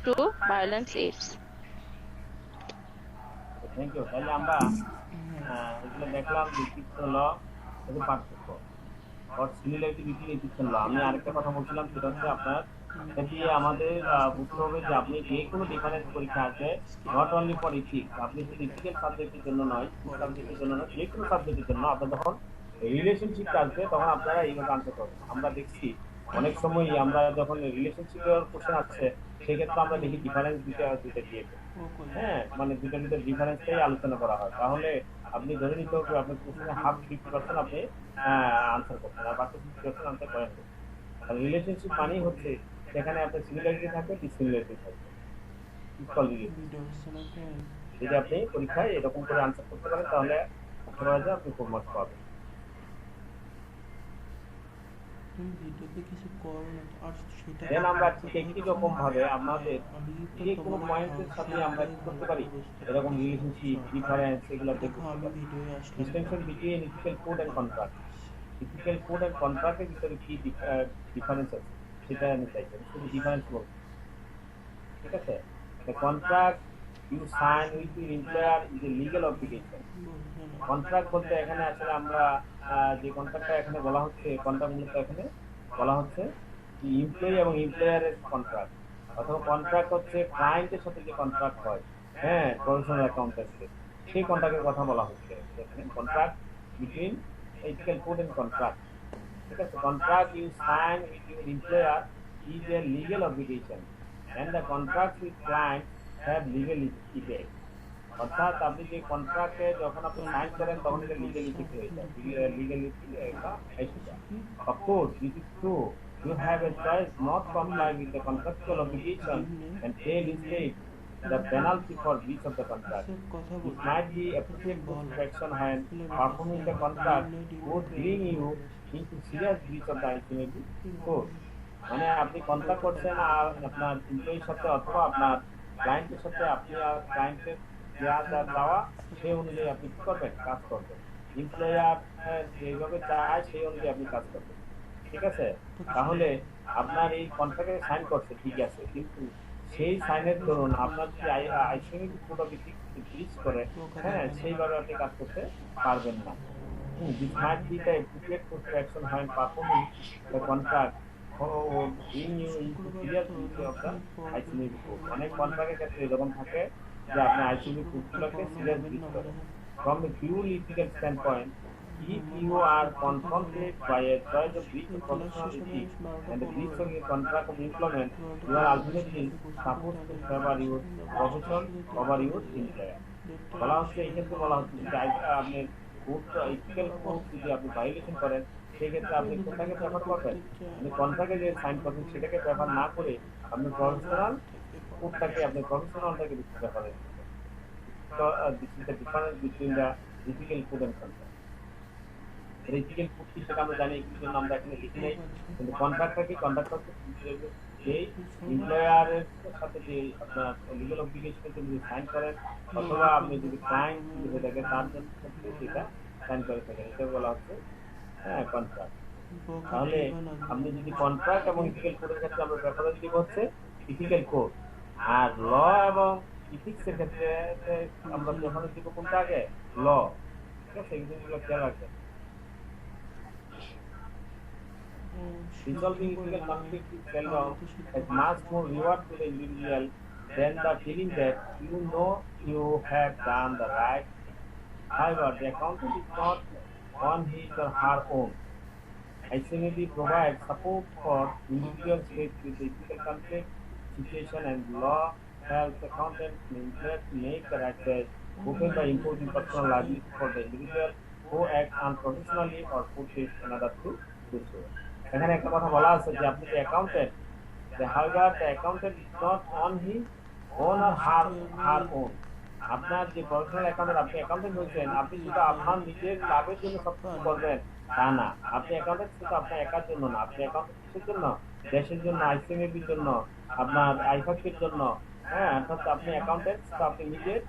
to violence aids. Thank you. তাহলে আমরা এগুলো দেখলাম যে ফিকশন ল এর পার্থক্য or similarity between ethics and law। আমি আরেকটা কথা বলছিলাম সেটা হচ্ছে আপনার যদি আমাদের বুঝতে হবে যে আপনি যে কোনো ডিফারেন্স পরীক্ষা আছে নট অনলি ফর ইথিক্স, আপনি শুধু ইথিক্যাল সাবজেক্টের জন্য নয়, সাবজেক্টের জন্য নয়, যে কোনো সাবজেক্টের জন্য আপনার যখন রিলেশনশিপ আসবে তখন আপনারা এইভাবে আনসার করবেন। আমরা দেখছি অনেক সময় আমরা যখন রিলেশনশিপের কোশ্চেন আসছে সেক্ষেত্রে আমরা দেখি ডিফারেন্স দুইটা দুইটা দিয়েছে। হ্যাঁ, মানে দুইটার ভিতরে ডিফারেন্সটাই আলোচনা করা হয়। তাহলে আপনি ধরে নিতে হবে আপনার কোশ্চেনে হাফ 50% আপনি আনসার করছেন আর বাকি 50% আনসার করেন। রিলেশনশিপ মানেই হচ্ছে সেখানে আপনার সিমিলারিটি থাকবে, ডিসিমিলারিটি থাকবে, ইকুয়াল রিলেশন। যদি আপনি পরীক্ষায় এরকম করে আনসার করতে পারেন তাহলে আশা করা যায় আপনি ফুল মার্কস পাবেন। দেন আমরা ঠিক একই রকম ভাবে আমাদের যে কোনো পয়েন্টের সাথে আমরা কি করতে পারি, এরকম রিলেশনশিপ ডিফারেন্স এগুলো বের করতে পারি। Distinction between ethical code and contract, ethical code and কন্ট্রাক্টের ভিতরে কি ডিফারেন্স আছে সেটা আমি চাইছি, শুধু ডিফারেন্স বলবো। ঠিক আছে, the contract you sign with your employer is a legal obligation। Contract বলতে এখানে আসলে আমরা যে কন্ট্রাক্টটা এখানে বলা হচ্ছে, কন্ট্রাক্ট মূলত এখানে বলা হচ্ছে এমপ্লয়ি এবং এমপ্লয়ারের কন্ট্রাক্ট, অথবা কন্ট্রাক্ট হচ্ছে ক্লায়েন্টের সাথে যে কন্ট্রাক্ট হয়, হ্যাঁ, প্রফেশনাল অ্যাকাউন্টেন্টের সেই কন্ট্রাক্টের কথা বলা হচ্ছে এখানে। Contract between ethical code and contract. ঠিক আছে, contract you sign with your employer is a legal obligation and the contract with client have legal effect। অর্থাৎ আপনি যে কন্ট্রাক্টে যখন আপনি সাইন করেন তখন এটা লিগ্যাল ইফেক্ট হয়ে যায়, লিগ্যাল এটা আইসিটা। Of course this is true, you have a choice not comply with the contractual obligation and pay instead the penalty for breach of the contract। It might be appropriate course of action when performing the contract would bring you into serious breach of the ICMD code। মানে আপনি contract করছেন আর আপনার এমপ্লয়ির সাথে অথবা আপনার ক্লায়েন্টের সাথে, আপনি আর ক্লায়েন্টের যা যা চাওয়া সেই অনুযায়ী আপনি কি করবেন, কাজ করবেন। এমপ্লয়ার যেভাবে চায় সেই অনুযায়ী আপনি কাজ করবেন। ঠিক আছে, তাহলে আপনার এই কন্ট্রাক্টে সাইন করছে ঠিক আছে, কিন্তু সেই সাইনের ধরুন আপনার যদি আইসিএমডি কোড অফ এথিক্স ব্রিচ করে, হ্যাঁ, সেইভাবে আপনি কাজ করতে পারবেন না। This might be the appropriate course of action when performing the contract would bring you into serious breach of the ICMD code। অনেক কন্ট্রাক্টের ক্ষেত্রে এরকম থাকে যে আপনি আইসিএমডি কোডগুলোকে সিরিয়াস ব্রিচ করেন। From a purely ethical standpoint, if you are confronted by a choice of breach of professional ethics and a breach of your contract of employment, you are ultimately supposed to favor your profession over your employer। বলা হচ্ছে এই ক্ষেত্রে বলা হচ্ছে যে আপনি code, ethical code যদি আপনি ভায়োলেশন করেন সেই ক্ষেত্রে আপনি কোনটাকে প্রেফার করবেন, আপনি কন্ট্রাক্টে যে সাইন করবেন সেটাকে প্রেফার না করে আপনি প্রফেশনাল কোডটাকে, আপনি প্রফেশনালটাকে বেশি প্রেফারেন্স দিবেন। তো this is the difference between the ethical code and contract. Ethical code কি সেটা আমরা জানি, কিন্তু আমরা এখানে লিখি নাই। কিন্তু কন্ট্রাক্টটা কি, কন্ট্রাক্ট হচ্ছে যেই এমপ্লয়ারের সাথে যে আপনার লিগ্যাল অব্লিগেশনের জন্য সাইন করেন, অথবা আপনি যদি ক্লায়েন্ট হয়ে থাকেন তার জন্য ক্ষেত্রে যেটা সাইন করে থাকেন, এটা বলা হচ্ছে হ্যাঁ কন্ট্রাক্ট। তাহলে আপনি যদি কন্ট্রাক্ট এবং ইথিক্যাল কোডের ক্ষেত্রে আমরা প্রেফারেন্স দিব হচ্ছে ইথিক্যাল কোড, আর ল এবং ইথিক্স এর ক্ষেত্রে আমরা প্রেফারেন্স দিব কোনটা আগে, ল। ঠিক আছে, এই জিনিসগুলো খেয়াল রাখবেন। Resolving ethical conflict is seldom has much more reward to the individual than the feeling that you know you have done the right thing। However, the accountant is not on his or her own। ICMD provides support for individuals faced with the ethical conflict situation, and law helps accountants and employers to make the right choice, often by imposing personal liability for the individual who acts unprofessionally or pushes another to do so। এখানে একটা কথা বলা আছে যে আপনি যে accountant, however the accountant is not on his own or her own। আপনার যে প্রফেশনাল অ্যাকাউন্টেন্ট, আপনি অ্যাকাউন্টেন্ট হয়েছেন, আপনি শুধু আপনার নিজের লাভের জন্য সবকিছু করবেন তা না। আপনি অ্যাকাউন্টেন্ট শুধু আপনার একার জন্য না, আপনি অ্যাকাউন্টেন্ট কিসের জন্য, দেশের জন্য, আইসিএমএবির জন্য, আপনার আইফাকের জন্য। হ্যাঁ, অর্থাৎ আপনি অ্যাকাউন্টেন্ট শুধু আপনি নিজের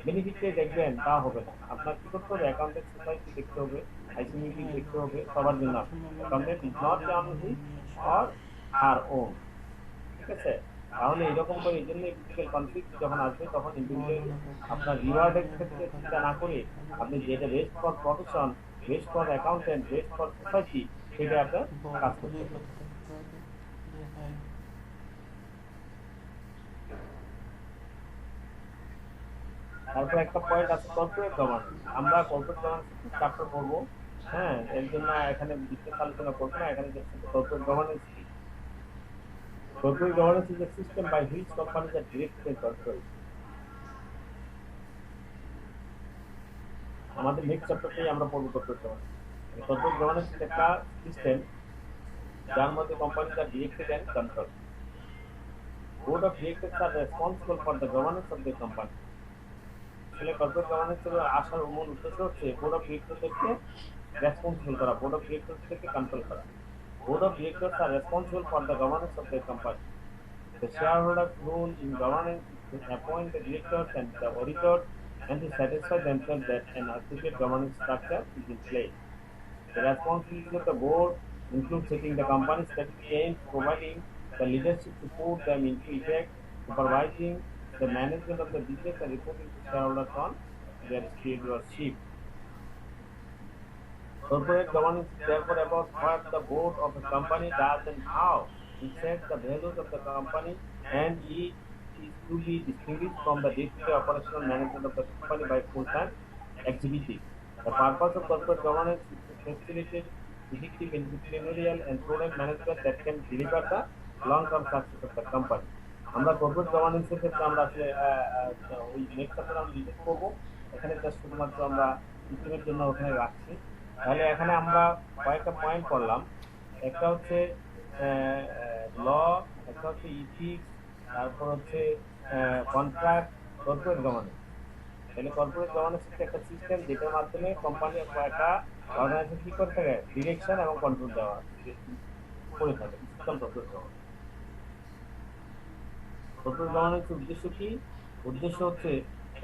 বেনিফিটে দেখবেন তা হবে না, আপনার কি করতে হবে, অ্যাকাউন্টেন্ট সোসাইটি দেখতে হবে, আইসিএমএবি দেখতে হবে, সবার জন্য। Accountant is not on his or her own. ঠিক আছে, তাহলে এরকম করে এই জন্য ইথিক্যাল কনফ্লিক্ট যখন আসবে তখন ইন্ডিভিজুয়ালি আপনার রিওয়ার্ডের ক্ষেত্রে চিন্তা না করে আপনি যেটা best for profession, best for accountant, best for society সেটা আপনার কাজ করতে হবে। তারপর একটা পয়েন্ট আছে কর্পোরেট গভর্নেন্স। আমরা কর্পোরেট গভর্নেন্স চ্যাপ্টার করবো। হ্যাঁ, এর জন্য এখানে বিশেষ আলোচনা করবো না, এখানে কর্পোরেট গভর্নেন্স কি। Corporate governance is a system by which companies are directed control. আমাদের নেক্সট চ্যাপ্টারটাই আমরা পড়বো corporate governance. Corporate governance is একটা সিস্টেম যার মধ্যে companies are directed and control. Board of directors are responsible for the governance of the company. আসলে corporate গভর্নেন্সের আসার মূল উদ্দেশ্য হচ্ছে বোর্ড অফ ডিরেক্টরদেরকে রেসপন্সিবল করা, বোর্ড অফ ডিরেক্টরদেরকে কন্ট্রোল করা। Board of directors are responsible for the governance of their company. The shareholders' role in governance is to appoint the directors and the auditors and to satisfy themselves that an appropriate governance structure is in place. The responsibilities of the board include setting the company's strategic aims, providing the leadership to put them into effect, supervising the management of the business, and reporting to shareholders on their stewardship. Corporate governance is therefore about what the board of a company does and how it sets the values of the company, and it is to be distinguished from the day-to-day operational management of the company by full-time activities. The purpose of corporate governance is to facilitate effective entrepreneurial and prudent management that can deliver the long-term success of the company. আমরা corporate গভর্নেন্সের ক্ষেত্রে আমরা আসলে ওই next chapter আমরা details করব। এখানে just শুধুমাত্র আমরা সিস্টেমের জন্য ওখানে রাখছি। তাহলে এখানে আমরা কয়েকটা পয়েন্ট করলাম। একটা হচ্ছে ল, একটা হচ্ছে ইথিক্স, তারপর হচ্ছে কন্ট্রাক্ট, কর্পোরেট গভর্নেন্স। তাহলে কর্পোরেট গভর্নেন্স হচ্ছে একটা সিস্টেম যেটার মাধ্যমে কোম্পানি একটা অর্গানাইজেশন কি করে থাকে, ডিরেকশন এবং কন্ট্রোল দেওয়া করে থাকে। কর্পোরেট গভর্নেন্স, কর্পোরেট গভর্নেন্সের উদ্দেশ্য কি? উদ্দেশ্য হচ্ছে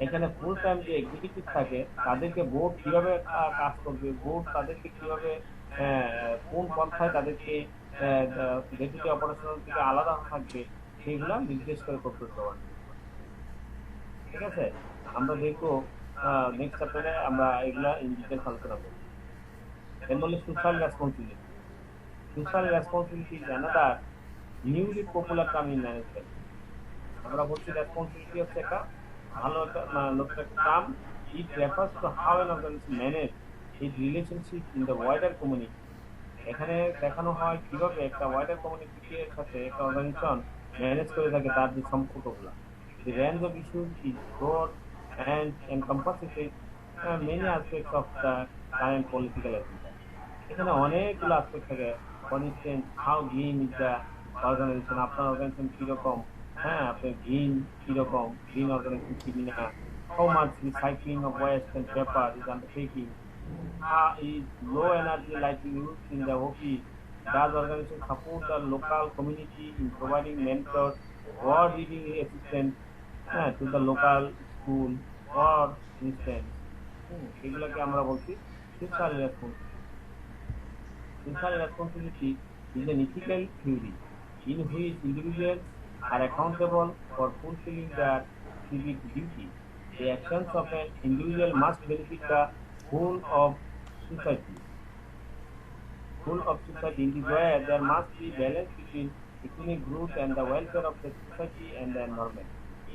এখানে ফুল টাইম যে এক্সিকিউটিভ থাকে তাদেরকে বোর্ড কিভাবে কাজ করবে, বোর্ড তাদেরকে কিভাবে কোন পন্থায় তাদেরকে ডে অপারেশনাল থেকে আলাদা থাকবে সেইগুলা নির্দেশ করে কর্পোরেট গভর্নেন্স। ঠিক আছে, আমরা দেখবো নেক্সট চ্যাপ্টারে আমরা এগুলা ইন ডিটেইলস আলোচনা করব। এর মধ্যে social responsibility. Social responsibility is another newly popular term in management. আমরা বলছি রেসপন্সিবিলিটি হচ্ছে একটা ভালো একটা নতুন একটা term. It refers to how an organisation manage it relationship in the wider community. এখানে দেখানো হয় কিভাবে একটা ওয়াইডার কমিউনিটির সাথে একটা অর্গানাইজেশন ম্যানেজ করে থাকে তার যে সম্পর্কগুলো। The range of issues is broad and encompasses many aspects of the current political agenda. এখানে অনেকগুলো অ্যাসপেক্ট থাকে। For instance, how green is the organisation, আপনার অর্গানাইজেশন কিরকম, হ্যাঁ আপনার গ্রিন কিরকম, গ্রিন অর্গানাইজেশন কি না, how much recycling of waste and paper is undertaking, is low energy lighting used in the office, does organization support the local community in providing mentors or reading assistance to the local school or instance। এগুলোকে আমরা বলছি social responsibility. Social responsibility is an ethical theory in which individuals are accountable for fulfilling their civic duty. The actions of an individual must benefit the whole of society. Whole of society in this way there must be balance between economic growth and the welfare of the society and the environment.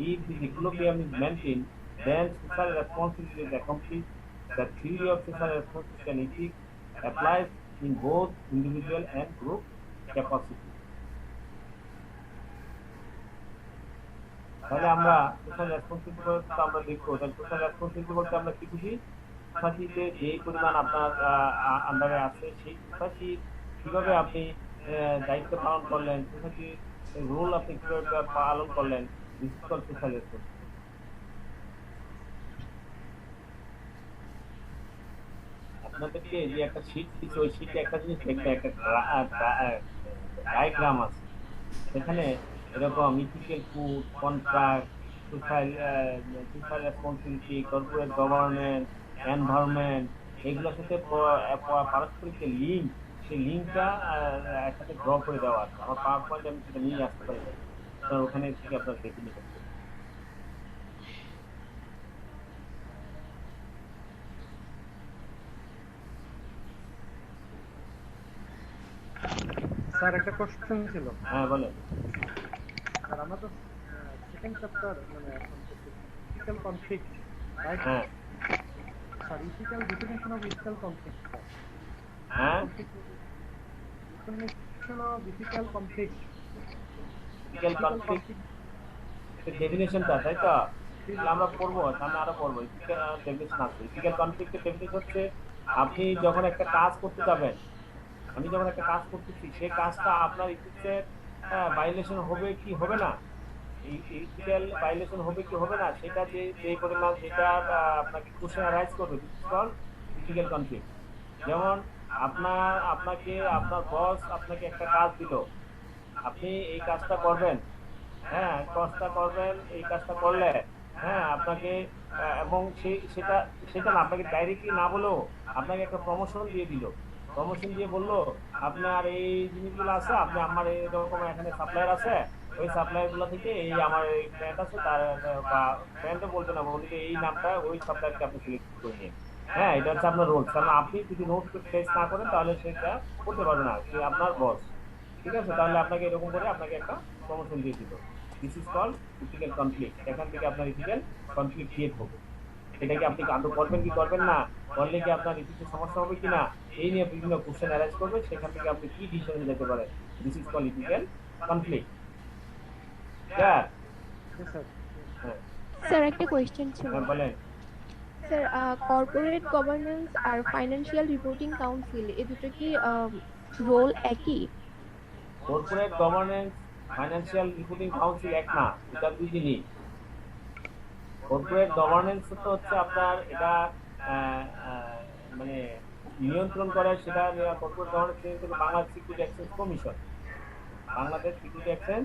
If this equilibrium is maintained, then social responsibility is accomplished. The theory of social responsibility and ethics applies in both individual and group capacity. তাহলে আমরা social responsibility বলতে আমরা দেখবো, তাহলে social responsibility বলতে আমরা কি বুঝি? সোসাইটিতে যে পরিমাণ আপনার আন্ডারে আছে সেই সোসাইটি কিভাবে আপনি দায়িত্ব পালন করলেন, সোসাইটির রোল আপনি কিভাবে পালন করলেন, সোশ্যাল রেসপন্সিবিলিটি। আপনাদেরকে যে একটা শীট দিচ্ছে ওই শীটে একটা জিনিস দেখবে, একটা ডায়াগ্রাম আছে, সেখানে এরকম ethical food, contract, social responsibility, corporate governance, environment, এগুলোর সাথে পারস্পরিক যে লিঙ্ক, সেই লিঙ্কটা একসাথে ড্র করে দেওয়া আছে। আমার পাওয়ার পয়েন্ট আমি সেটা নিয়ে আসতে পারি। ওখানে থেকে আপনার দেখে নিবেন। স্যার একটা কোশ্চেন ছিল। হ্যাঁ বলেন। স্যার আমরা তো সেকেন্ড চ্যাপ্টার মানে ইথিক্যাল কনফ্লিক্ট, রাইট? হ্যাঁ sir ethical definition of ethical conflict, হ্যাঁ definition of ethical conflict, ethical conflict ডেফিনেশনটা, তাই তো? তাহলে আমরা পড়বো, সামনে আরো পড়বো। ডেফিনেশন আছে। ইথিক্যাল কনফ্লিক্টের ডেফিনেশন হচ্ছে আপনি যখন একটা কাজ করতে যাবেন, আমি যখন একটা কাজ করতেছি, সেই কাজটা আপনার ইথিক্সের ভায়োলেশন হবে কি হবে না, ইথিক্যাল ভায়োলেশন হবে কি হবে না, সেটা যে পরিমাণ যেটা আপনাকে কোশ্চেন অ্যারাইজ করবে, this is called ethical conflict. যেমন আপনাকে আপনার বস আপনাকে একটা কাজ দিল, আপনি এই কাজটা করবেন, হ্যাঁ কাজটা করবেন, এই কাজটা করলে হ্যাঁ আপনাকে এবং সেটা সেটা না, আপনাকে ডাইরেক্টলি না বলেও আপনাকে একটা প্রমোশন দিয়ে দিল। প্রমোশন দিয়ে বললো আপনার এই জিনিসগুলো আছে, আপনি আমার এরকম এখানে সাপ্লায়ার আছে, ওই সাপ্লায়ার গুলো থেকে এই আমার এই ব্র্যান্ড আছে তার বা ব্র্যান্ডও বলতে না, বলতে এই নামটা ওই সাপ্লায়ারকে আপনি সিলেক্ট করে নিন। হ্যাঁ এটা হচ্ছে আপনার রোল, কারণ আপনি যদি নোট টেস্ট না করেন তাহলে সেটা করতে পারবে না, সে আপনার বস। ঠিক আছে, তাহলে আপনাকে এরকম করে আপনাকে একটা প্রমোশন দিয়ে দিল। This is called ethical conflict. এখান থেকে আপনার ইথিক্যাল কনফ্লিক্ট ক্রিয়েট হবে। এটা কি আপনি আদৌ করবেন কি করবেন না, করলে কি আপনার ইথিক্সে সমস্যা হবে কিনা, এই নিয়ে বিভিন্ন কোশ্চেন অ্যারাইজ করবে, সেখান থেকে আপনি কি ডিসিশনে যেতে পারেন। This is called ethical conflict. Clear? Sir. হ্যাঁ স্যার একটা কোয়েশ্চেন ছিল। হ্যাঁ বলেন। স্যার কর্পোরেট গভর্নেন্স আর ফাইন্যান্সিয়াল রিপোর্টিং কাউন্সিল এই দুটো কি রোল একই? Corporate governance financial reporting council এক না, এটা দুই জিনিস। কর্পোরেট গভর্নেন্স তো হচ্ছে আপনার এটা আহ, আহ, মানে নিয়ন্ত্রণ করে, সেটা corporate governance Bangladesh security exchange commission, Bangladesh security exchange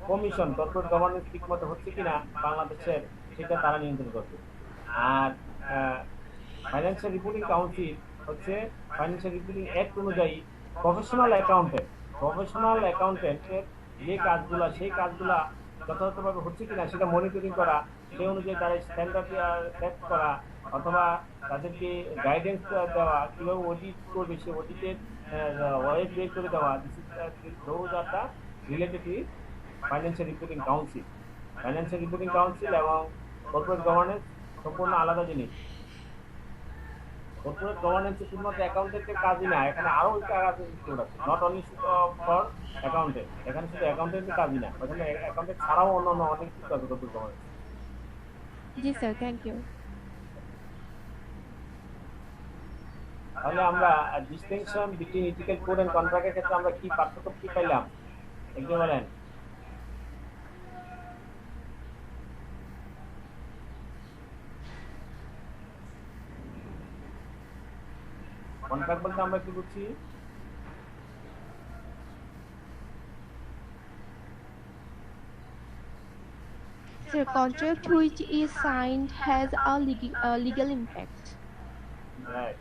commission corporate governance ঠিক মতো হচ্ছে কিনা বাংলাদেশের, সেটা তারা নিয়ন্ত্রণ করবে। আর ফাইন্যান্সিয়াল রিপোর্টিং কাউন্সিল হচ্ছে ফাইন্যান্সিয়াল রিপোর্টিং অ্যাক্ট অনুযায়ী প্রফেশনাল অ্যাকাউন্টেন্টের যে কাজগুলা, সেই কাজগুলা যথাযথভাবে হচ্ছে কিনা সেটা মনিটরিং করা, সেই অনুযায়ী তারা স্ট্যান্ডার্ড সেট করা, অথবা তাদেরকে গাইডেন্স দেওয়া, কিভাবে অডিট করবে সে অডিটের ওয়েব বের করে দেওয়া। Those are the related with financial reporting council. Financial reporting council এবং কর্পোরেট গভর্নেন্স সম্পূর্ণ আলাদা জিনিস। কর্পোরেট গভর্নেন্স শুধুমাত্র অ্যাকাউন্টেন্টের কাজই না, এখানে আরো কাজ আছে, নট অনলি ফর অ্যাকাউন্টেন্ট। এখানে শুধু অ্যাকাউন্টেন্টের কাজই না, এখানে অ্যাকাউন্টেন্ট ছাড়াও অন্যান্য অনেক কিছু আছে কর্পোরেট গভর্নেন্স। জি স্যার, থ্যাংক ইউ। তাহলে আমরা distinction between ethical code and কন্ট্রাক্টের ক্ষেত্রে আমরা কি পার্থক্য কি পাইলাম একটু বলেন। কন্ট্রাক্ট বলতে আমরা কি বুঝছি? Sir, contract which is signed has a legal impact. Right,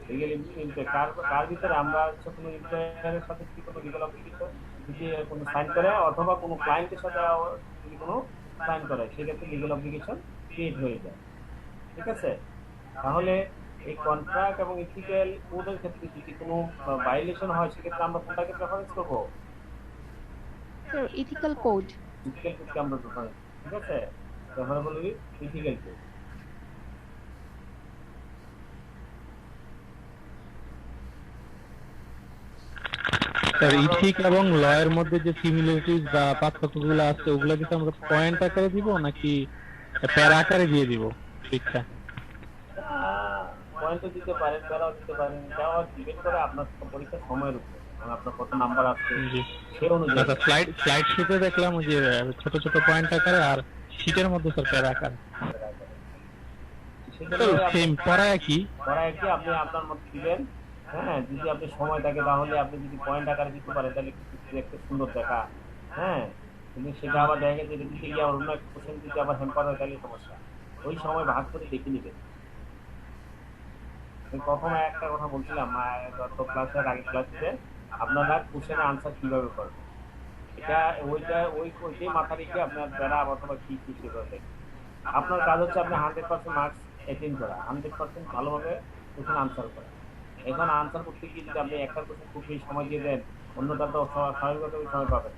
legal impact কার ভিতরে আমরা কোনো এমপ্লয়ারের সাথে যদি কোনো লিগ্যাল অব্লিগেশন যদি কোনো সাইন করে, অথবা কোনো ক্লায়েন্টের সাথে যদি কোনো সাইন করে, সেক্ষেত্রে লিগ্যাল অব্লিগেশন ক্রিয়েট হয়ে যায়। ঠিক আছে, তাহলে এই কন্ট্রাক্ট এবং ইথিক্যাল কোডের ক্ষেত্রে যদি কোনো ভায়োলেশন হয়, সেক্ষেত্রে আমরা কোনটাকে প্রেফারেন্স করবো? Sir, ethical code. ইথিক্যাল কোডকে আমরা প্রেফারেন্স, ঠিক আছে, preferable with ethical code. Sir ethic এবং ল এর মধ্যে যে সিমিলারিটিস বা পার্থক্যগুলো আছে ওগুলো কি আমরা পয়েন্ট আকারে দিব নাকি প্যারা আকারে দিয়ে দিব পরীক্ষা? পয়েন্টও দিতে পারেন, প্যারাও দিতে পারেন, এটাও ডিপেন্ড করে আপনার পরীক্ষার সময়ের উপর, আপনার কত নাম্বার আসছে সে অনুযায়ী। আচ্ছা, স্লাইড শিটে দেখলাম যে ছোট ছোট পয়েন্ট আকারে, আর শীটের মধ্যে স্যার প্যারা আকারে। সেম পড়ায় কি আপনি আপনার মত দিবেন। হ্যাঁ, যদি আপনি সময় থাকে তাহলে আপনি যদি পয়েন্ট আকারে দিতে পারেন তাহলে দেখতে সুন্দর দেখা। হ্যাঁ, কিন্তু সেটা আবার দেখা গেছে দিতে গিয়ে আবার অন্য একটা কোশ্চেন দিতে আবার হ্যাম্পার হয়, তাহলে সমস্যা। ওই সময় ভাগ করে দেখে নেবেন। কখনো একটা কথা বলছিলাম গত ক্লাসের আগের ক্লাসে, আপনারা কোশ্চেনের আনসার কিভাবে করবেন এটা ওইটাই মাথা রেখে আপনার প্যারা অথবা কি কিছু করে আপনার কাজ হচ্ছে আপনি 100% মার্কস অ্যাটেন্ড করা, 100% ভালোভাবে কোশ্চেন আনসার করা। এখন আনসার করতে গিয়ে যদি আপনি একটা কোশ্চেন খুব বেশি সময় দিয়ে দেন, অন্যটা তো স্বাভাবিকভাবে সময় পাবেন।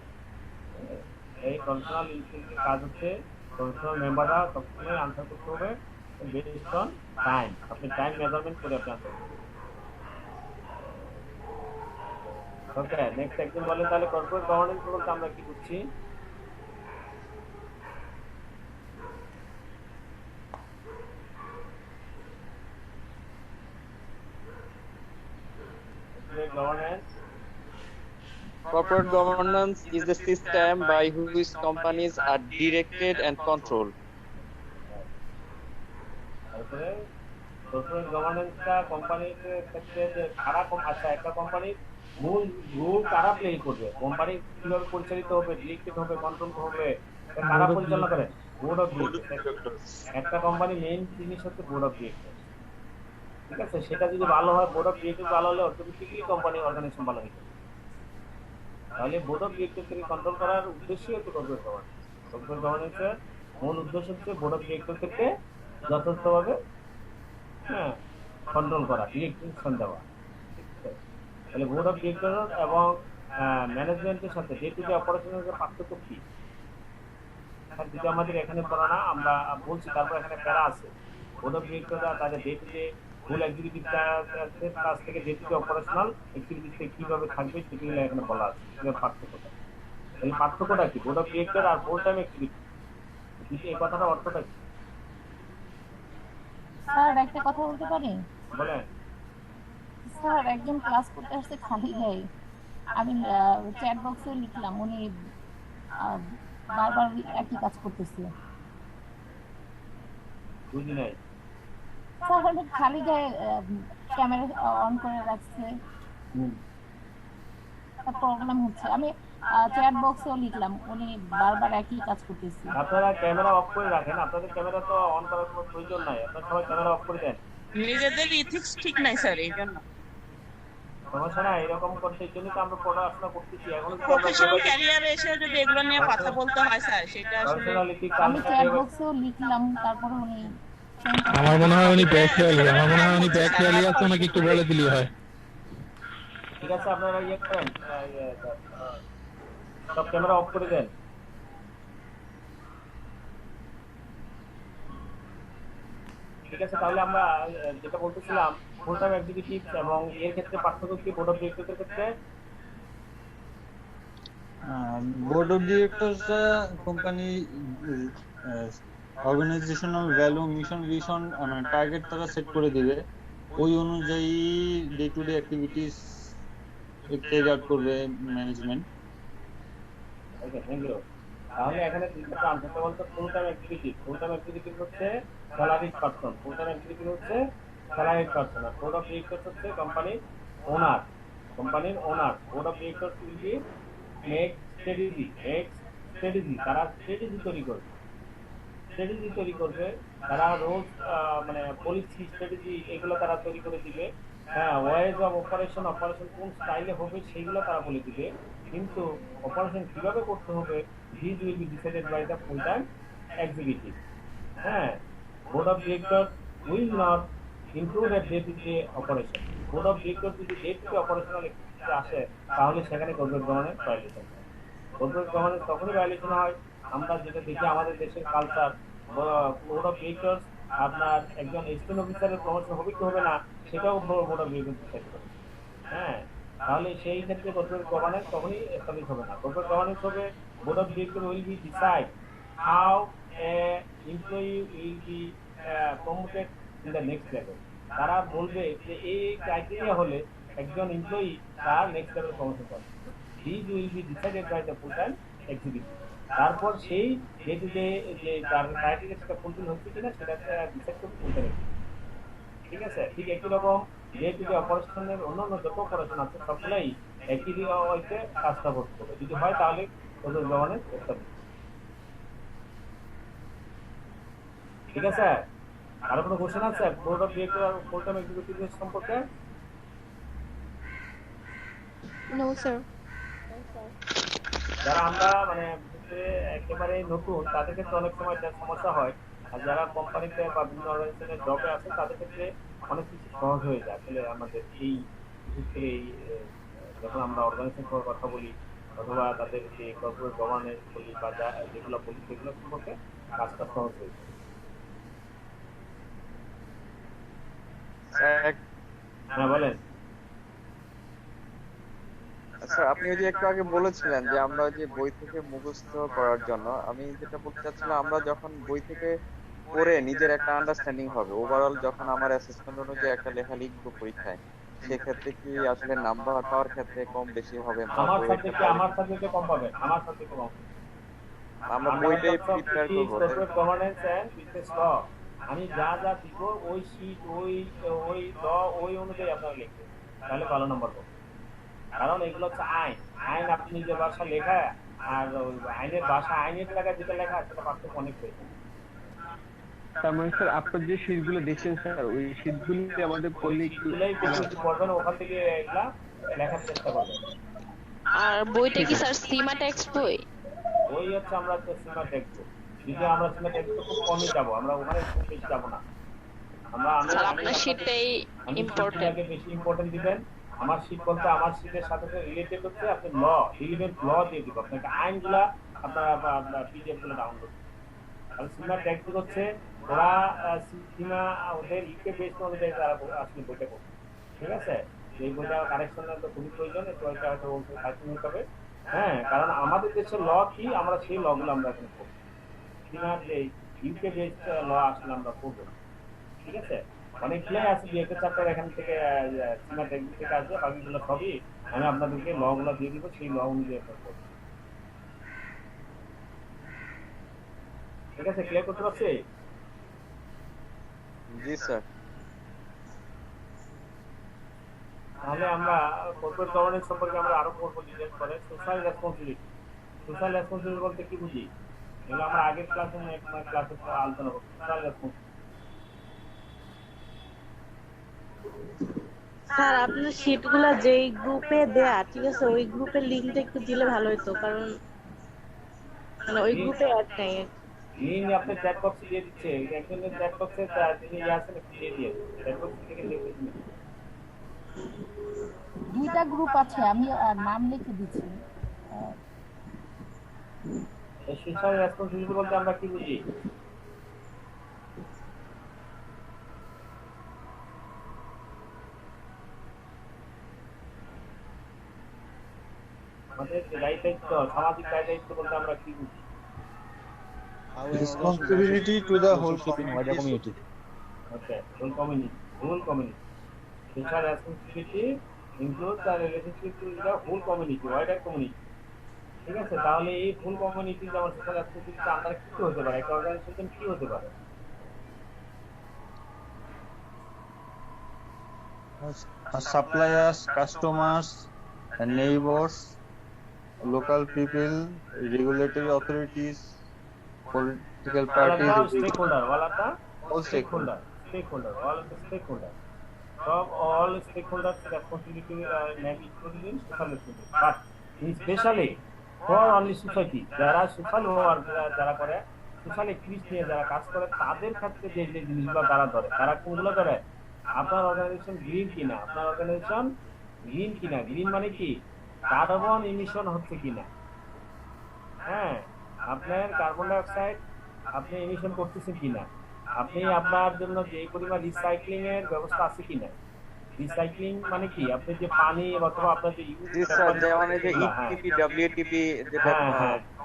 এই প্রফেশনাল ইনস্টিটিউটের কাজ হচ্ছে প্রফেশনাল মেম্বাররা সবসময় আনসার করতে হবে বেসড অন টাইম। আপনি টাইম মেজারমেন্ট করে আপনি আনসার করবেন। ওকে, নেক্সট একজন বলেন তাহলে কর্পোরেট গভর্নেন্স বলতে আমরা কি বুঝছি? Governance. Corporate governance is the system by which companies are directed and controlled. তারপরে কর্পোরেট গভর্নেন্সটা কোম্পানির ক্ষেত্রে যে আচ্ছা একটা কোম্পানির মূল রোল কারা প্লে করবে, কোম্পানি কিভাবে পরিচালিত হবে, ডিরেক্টেড হবে, কন্ট্রোল হবে, কারা পরিচালনা করে? Board of director. একটা কোম্পানি মেইন জিনিস হচ্ছে বোর্ড অফ ডিরেক্টর। ঠিক আছে, সেটা যদি ভালো হয়, বোর্ড অফ ডিরেক্টর ভালো হলে অটোমেটিক্যালি কোম্পানি অর্গানাইজেশন ভালো হয়ে যাবে। তাহলে বোর্ড অফ ডিরেক্টরকে কন্ট্রোল করার উদ্দেশ্যই হচ্ছে কর্পোরেট গভর্নেন্স। কর্পোরেট গভর্নেন্সের মূল উদ্দেশ্য হচ্ছে বোর্ড অফ ডিরেক্টরকে যথাযথভাবে কন্ট্রোল করা, ডিরেকশন দেওয়া। তাহলে বোর্ড অফ ডিরেক্টর এবং ম্যানেজমেন্টের সাথে ডে টু ডে অপারেশনের পার্থক্য কি? যদি আমাদের এখানে পড়া না, আমরা বলছি, তারপর এখানে প্যারা আছে। বোর্ড অফ ডিরেক্টররা তাদের ডে টু ডে ফুল অ্যাক্টিভিটির কাছ থেকে ডে টু ডে অপারেশনাল অ্যাক্টিভিটিতে কিভাবে থাকবে সেগুলো এখানে বলা আছে। এর পার্থক্যটা, এই পার্থক্যটা কি? বোর্ড অফ ডিরেক্টর আর ফুল টাইম অ্যাক্টিভিটি, এই কথাটা অর্থটা কি? স্যার একটা কথা বলতে পারি? বলেন। স্যার একজন ক্লাস করতে আসছে খালি গায়ে, আমি চ্যাট বক্সে লিখলাম, উনি বারবার একই কাজ করতেছে। বুঝি নাই স্যার আমি খালি গায়ে ক্যামেরা অন করে রাখছে, প্রবলেম হচ্ছে। আমি চ্যাট বক্সেও লিখলাম, উনি বারবার একই কাজ করতেছে। আপনারা ক্যামেরা অফ করে রাখেন, আপনাদের ক্যামেরা তো অন করার কোনো প্রয়োজন নাই, আপনারা সবাই ক্যামেরা অফ করে দেন। নিজেদের ইথিক্স ঠিক নাই স্যার, এই জন্য। সমস্যা না, এরকম করতে জন্য তো আমরা পড়াশোনা করতেছি। এখন প্রফেশনাল ক্যারিয়ারে এসে যদি এগুলো নিয়ে কথা বলতে হয় স্যার, সেটা আসলে আমি চ্যাট বক্সেও লিখলাম, তারপরে উনি আমার মনে হয় উনি ব্যাকয়ালি, আমার মনে হয় উনি ব্যাকয়ালি আছে, ওনাকে একটু বলে দিলেই হয়। ঠিক আছে, আপনারা ইয়ে করেন, সব ক্যামেরা অফ করে দেন। ঠিক আছে, তাহলে আমরা যেটা বলতেছিলাম ফুল টাইম এক্সিকিউটিভ এবং এর ক্ষেত্রে পার্থক্য কি বোর্ড অফ ডিরেক্টরদের ক্ষেত্রে? Board of directors company organisational value, mission, vision, মানে টার্গেট তারা সেট করে দিবে, ওই অনুযায়ী day to day activities carry out করবে ম্যানেজমেন্ট। Okay, thank you. তাহলে এখানে তিনটা আনসারটা বলতে full time executive, full time executive হচ্ছে salaried person, full time executive হচ্ছে স্যালারিড পারসন, আর বোর্ড অফ ডিরেক্টরস হচ্ছে কোম্পানির ওনার, কোম্পানির owner. Board of directors will be make strategy, তারা স্ট্র্যাটেজি তৈরি করবে, তারা রোজ মানে পলিসি স্ট্র্যাটেজি এগুলো তারা তৈরি করে দিবে। হ্যাঁ, ওয়েজ অফ অপারেশন কোন স্টাইলে হবে সেইগুলো তারা বলে দিবে, কিন্তু অপারেশন কিভাবে করতে হবে this will be decided by the full time executive. হ্যাঁ, board of director will not include day to day operation. Board of director যদি ডে টু ডে অপারেশনাল আসে, তাহলে সেখানে কর্পোরেট গভর্নেন্স ভায়োলেশন হয়। কর্পোরেট গভর্নেন্স তখনই violation হয়, আমরা যেটা দেখি আমাদের দেশের কালচার, বোর্ড অফ ডিরেক্টর আপনার একজন অ্যাসিস্ট্যান্ট অফিসারের প্রমোশন হবে কি হবে না সেটাও বোর্ড অফ ডিরেক্টর ডিসাইড করে। হ্যাঁ, তাহলে সেই ক্ষেত্রে কর্পোরেট গভর্নেন্স তখনই এস্টাবলিশ হবে না। কর্পোরেট গভর্নেন্স হবে board of director will be decide how a employee will be promoted in the next level. তারা বলবে যে এই ক্রাইটেরিয়া হলে একজন এমপ্লয়ি তার নেক্সট লেভেল প্রমোশন পাবে। This will be decided by the full time executive. তারপর সেই ডে টু ডে যে তার ক্রাইটেরিয়া সেটা ফুলফিল হচ্ছে কিনা সেটা ডিসাইড করতে ফুল টাইম। ঠিক আছে, ঠিক একই রকম ডে টু ডে অপারেশনের অন্যান্য যত অপারেশন আছে সবগুলাই একই ওইতে কাজটা করতে হবে। যদি হয় তাহলে ওদের গভর্নেন্স এস্টাবলিশ। ঠিক আছে, আরো কোনো কোশ্চেন আছে বোর্ড অফ ডিরেক্টর আর ফুল টাইম এক্সিকিউটিভ সম্পর্কে? No, sir. যারা আমরা মানে একেবারে নতুন তাদের ক্ষেত্রে অনেক সময় এটা সমস্যা হয়, আর যারা কোম্পানিতে বা বিভিন্ন অর্গানাইজেশনে জবে আছে তাদের ক্ষেত্রে অনেক কিছু সহজ হয়ে যায়। আসলে আমাদের এই বিশেষ করে এই যখন আমরা অর্গানাইজেশন করার কথা বলি অথবা তাদের যে কর্পোরেট গভর্নেন্স বলি বা যেগুলো বলি সেগুলো সম্পর্কে কাজটা সহজ হয়ে যায়। হ্যাঁ বলেন। আচ্ছা, আপনি ওই যে একটু আগে বলেছিলেন যে আমরা যে বই থেকে মুখস্থ করার জন্য, আমি যেটা বলতে চাচ্ছিলাম, আমরা যখন বই থেকে পড়ে নিজের একটা আন্ডারস্ট্যান্ডিং হবে ওভারঅল, যখন আমার অ্যাসেসমেন্ট অনুযায়ী একটা লেখা লিখবো পরীক্ষায়, সেক্ষেত্রে কি আসলে নাম্বার পাওয়ার ক্ষেত্রে কম বেশি হবে? আমার সাবজেক্টে কম পাবেন, আমার সাবজেক্টে কম। আমরা বইটাই প্রিপেয়ার করব। Corporate governance and business law, আমি যা যা দিব ওই শীট ওই ল ওই অনুযায়ী আপনারা লিখবেন, তাহলে ভালো নাম্বার পাবেন। কারণ এগুলো হচ্ছে আইন আপনি নিজের ভাষা লেখা আর ওই আইনের ভাষা আইনের জায়গায় যেটা লেখা সেটা পার্থক্য অনেক হয়েছে। তার মানে স্যার আপনার যে শীটগুলো দেখছেন স্যার, ওই শীটগুলি আমাদের পড়লে একটু পড়বেন, ওখান থেকে এগুলা লেখার চেষ্টা করবেন। আর বইটা কি স্যার সিমা টেক্সট বই? ওই হচ্ছে আমরা তো সিমা টেক্সট, যদি আমরা সিমা টেক্সট খুব কমই যাবো, আমরা ওখানে খুব বেশি যাবো না। স্যার আপনার শীটটাই ইম্পর্টেন্ট, বেশি ইম্পর্টেন্ট দিবেন। আমার শীট বলতে আমার শীটের সাথে রিলেটেড হচ্ছে আপনি রিলেভেন্ট ল দিয়ে দিব আপনাকে, আইনগুলা আপনারা পিডিএফ গুলো ডাউনলোড। আর সিমা টেক্সট হচ্ছে ওরা সিমা ওদের ইউকে বেস অনুযায়ী তারা আসলে বইটা করবে, ঠিক আছে? এই বইটা কারেকশনের তো খুবই প্রয়োজন, একটু হয়তো কারেকশন হতে হবে। হ্যাঁ, কারণ আমাদের দেশের ল কি আমরা সেই লগুলো আমরা এখন করবো, সিমার যে ইউকে বেস ল আসলে আমরা করবো, ঠিক আছে? অনেকগুলোই আছে, যে একটা চ্যাপ্টার এখান থেকে সিমা টেক্সট থেকে আসবে, বাকিগুলো সবই আমি আপনাদেরকে ল গুলো দিয়ে দিব, সেই ল অনুযায়ী করবো, ঠিক আছে? ক্লিয়ার করতে পারছি? জি স্যার। তাহলে আমরা কর্পোরেট গভর্নেন্স সম্পর্কে আমরা আরো পড়বো ডিটেইলস করে। সোশ্যাল রেসপন্সিবিলিটি বলতে কি বুঝি, এগুলো আমরা আগের ক্লাসে আলোচনা করব। সোশ্যাল রেসপন্সিবিলিটি স্যার আপনার শীটগুলো যেই গ্রুপে দেয়া, ঠিক আছে, ওই গ্রুপের লিংকটা একটু দিলে ভালো হতো, কারণ মানে ওই গ্রুপে অ্যাড নাই। লিংক আপনি চ্যাট বক্সে দিয়ে দিচ্ছে, একজনের চ্যাট বক্সে তিনি আসেন দিয়ে দিয়ে চ্যাট বক্স থেকে লিখে দিন। দুইটা গ্রুপ আছে, আমি নাম লিখে দিচ্ছি। সোশ্যাল রেসপন্সিবিলিটি বলতে আমরা কি বুঝি? আমাদের দায়িত্ব, সামাজিক দায়িত্ব বলতে আমরা কি বুঝি? Responsibility to the whole community. Okay, whole community. Social responsibility includes the relationship to the whole community, wider community. ঠিক আছে? তাহলে এই ফুল কমিউনিটি যেমন সোশ্যাল রেসপন্সিবিলিটি আমরা কি হতে পারে, একটা অর্গানাইজেশন কি হতে পারে? Suppliers, customers, neighbors, local people, regulatory authorities, political parties, all stakeholder, all of the all stakeholder, all of the stakeholder. All stakeholders responsibility may be included in social responsibility, but especially for only society, যারা social work যারা করে, social activist নিয়ে যারা কাজ করে, তাদের ক্ষেত্রে যে যে জিনিসগুলো তারা ধরে, তারা কোনগুলো ধরে? আপনার অর্গানাইজেশন গ্রিন কিনা, আপনার অর্গানাইজেশন গ্রিন কিনা, গ্রিন মানে কি কার্বন ইমিশন হচ্ছে কিনা, হ্যাঁ, আপনার কার্বন ডাই অক্সাইড আপনি ইমিশন করতেছেন কিনা, আপনি আপনার জন্য যে পরিমাণ রিসাইক্লিং এর ব্যবস্থা আছে কিনা। রিসাইক্লিং মানে কি, আপনি যে পানি অথবা আপনার যে যেমন এই যে ইটিপি ডব্লিউটিপি যেটা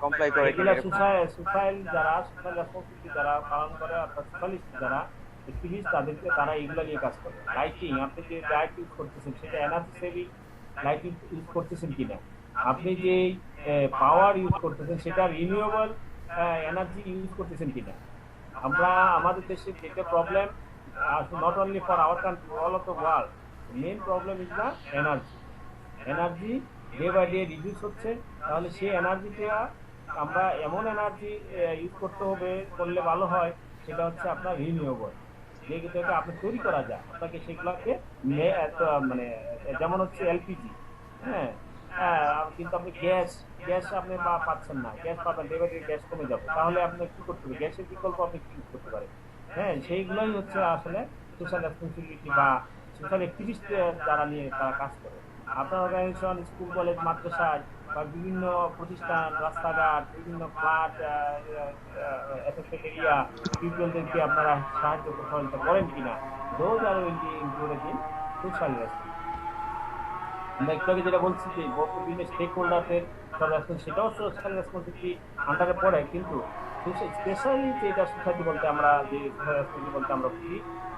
কমপ্লাই করে, এগুলো সোশ্যাল যারা সোশ্যাল রেসপন্সিবিলিটি যারা পালন করে, অর্থাৎ সোশ্যালিস্ট যারা অ্যাক্টিভিস্ট, তাদেরকে তারা এগুলো নিয়ে কাজ করে। লাইটিং, আপনি যে লাইট ইউজ করতেছেন সেটা এনার্জি সেভিং লাইট ইউজ করতেছেন কিনা, আপনি যে পাওয়ার ইউজ করতেছেন সেটা রিনিউয়েবল এনার্জি ইউজ করতেছেন কিনা। আমরা আমাদের দেশে যেটা problem, not only for our country, all of the world, main problem is the energy day by day reduce হচ্ছে। তাহলে সেই এনার্জিটা আমরা এমন এনার্জি ইউজ করতে হবে, করলে ভালো হয়, সেটা হচ্ছে আপনার রিনিউয়েবল, যেগুলোকে আপনি তৈরি করা যায়, আপনাকে সেগুলোকে মানে যেমন হচ্ছে এলপিজি, হ্যাঁ, কিন্তু আপনি গ্যাস আপনি পাচ্ছেন না, গ্যাস পাবেন, ডেবিটের গ্যাস কমে যাবে, তাহলে আপনি কি করতে হবে? গ্যাসের বিকল্প আপনি কি করতে পারেন? হ্যাঁ, সেইগুলোই হচ্ছে আসলে সোশ্যাল রেসপন্সিবিলিটি বা সোশ্যাল অ্যাক্টিভিস্ট যারা নিয়ে তারা কাজ করে। আপনার অর্গানাইজেশন, স্কুল, কলেজ, মাদ্রাসায় বা বিভিন্ন প্রতিষ্ঠান, রাস্তাঘাট, বিভিন্ন ফ্ল্যাট, এফেক্টেড এরিয়া পিপলদেরকে আপনারা সাহায্য সহযোগিতা করেন কিনা, those are will be included in social responsibility. আমরা একটু আগে যেটা বলছি যে বিভিন্ন স্টেক হোল্ডারদের সেটাও সোশ্যাল রেসপন্সিবিলিটি আন্ডারে পড়ে, কিন্তু স্পেশালি যেটা সোসাইটি বলতে আমরা যে সোশ্যাল রেসপন্সিবিলিটি বলতে আমরা বুঝি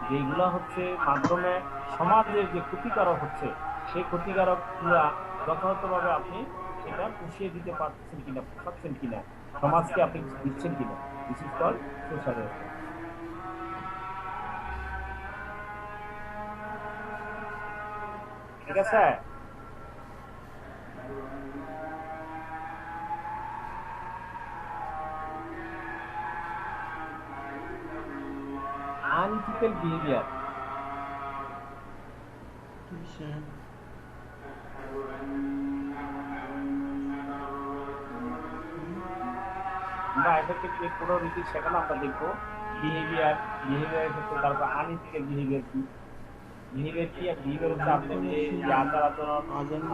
যেগুলো হচ্ছে মাধ্যমে সমাজের যে ক্ষতিকারক হচ্ছে সেই ক্ষতিকারকগুলা যথাযথভাবে আপনি সেটা পুষিয়ে দিতে পারছেন কিনা, পারছেন কিনা, সমাজকে আপনি দিচ্ছেন কিনা, this is called social responsibility. ঠিক আছে? unethical behavior আমরা এফেক্টিভ পুরো রীতি সেখানে আমরা দেখবো বিহেভিয়ারের ক্ষেত্রে, তারপর আনইথিক্যাল বিহেভিয়ার কি, বিহেভিয়ার কি, আর বিহেভিয়ার হচ্ছে আপনার যে আচার আচরণ,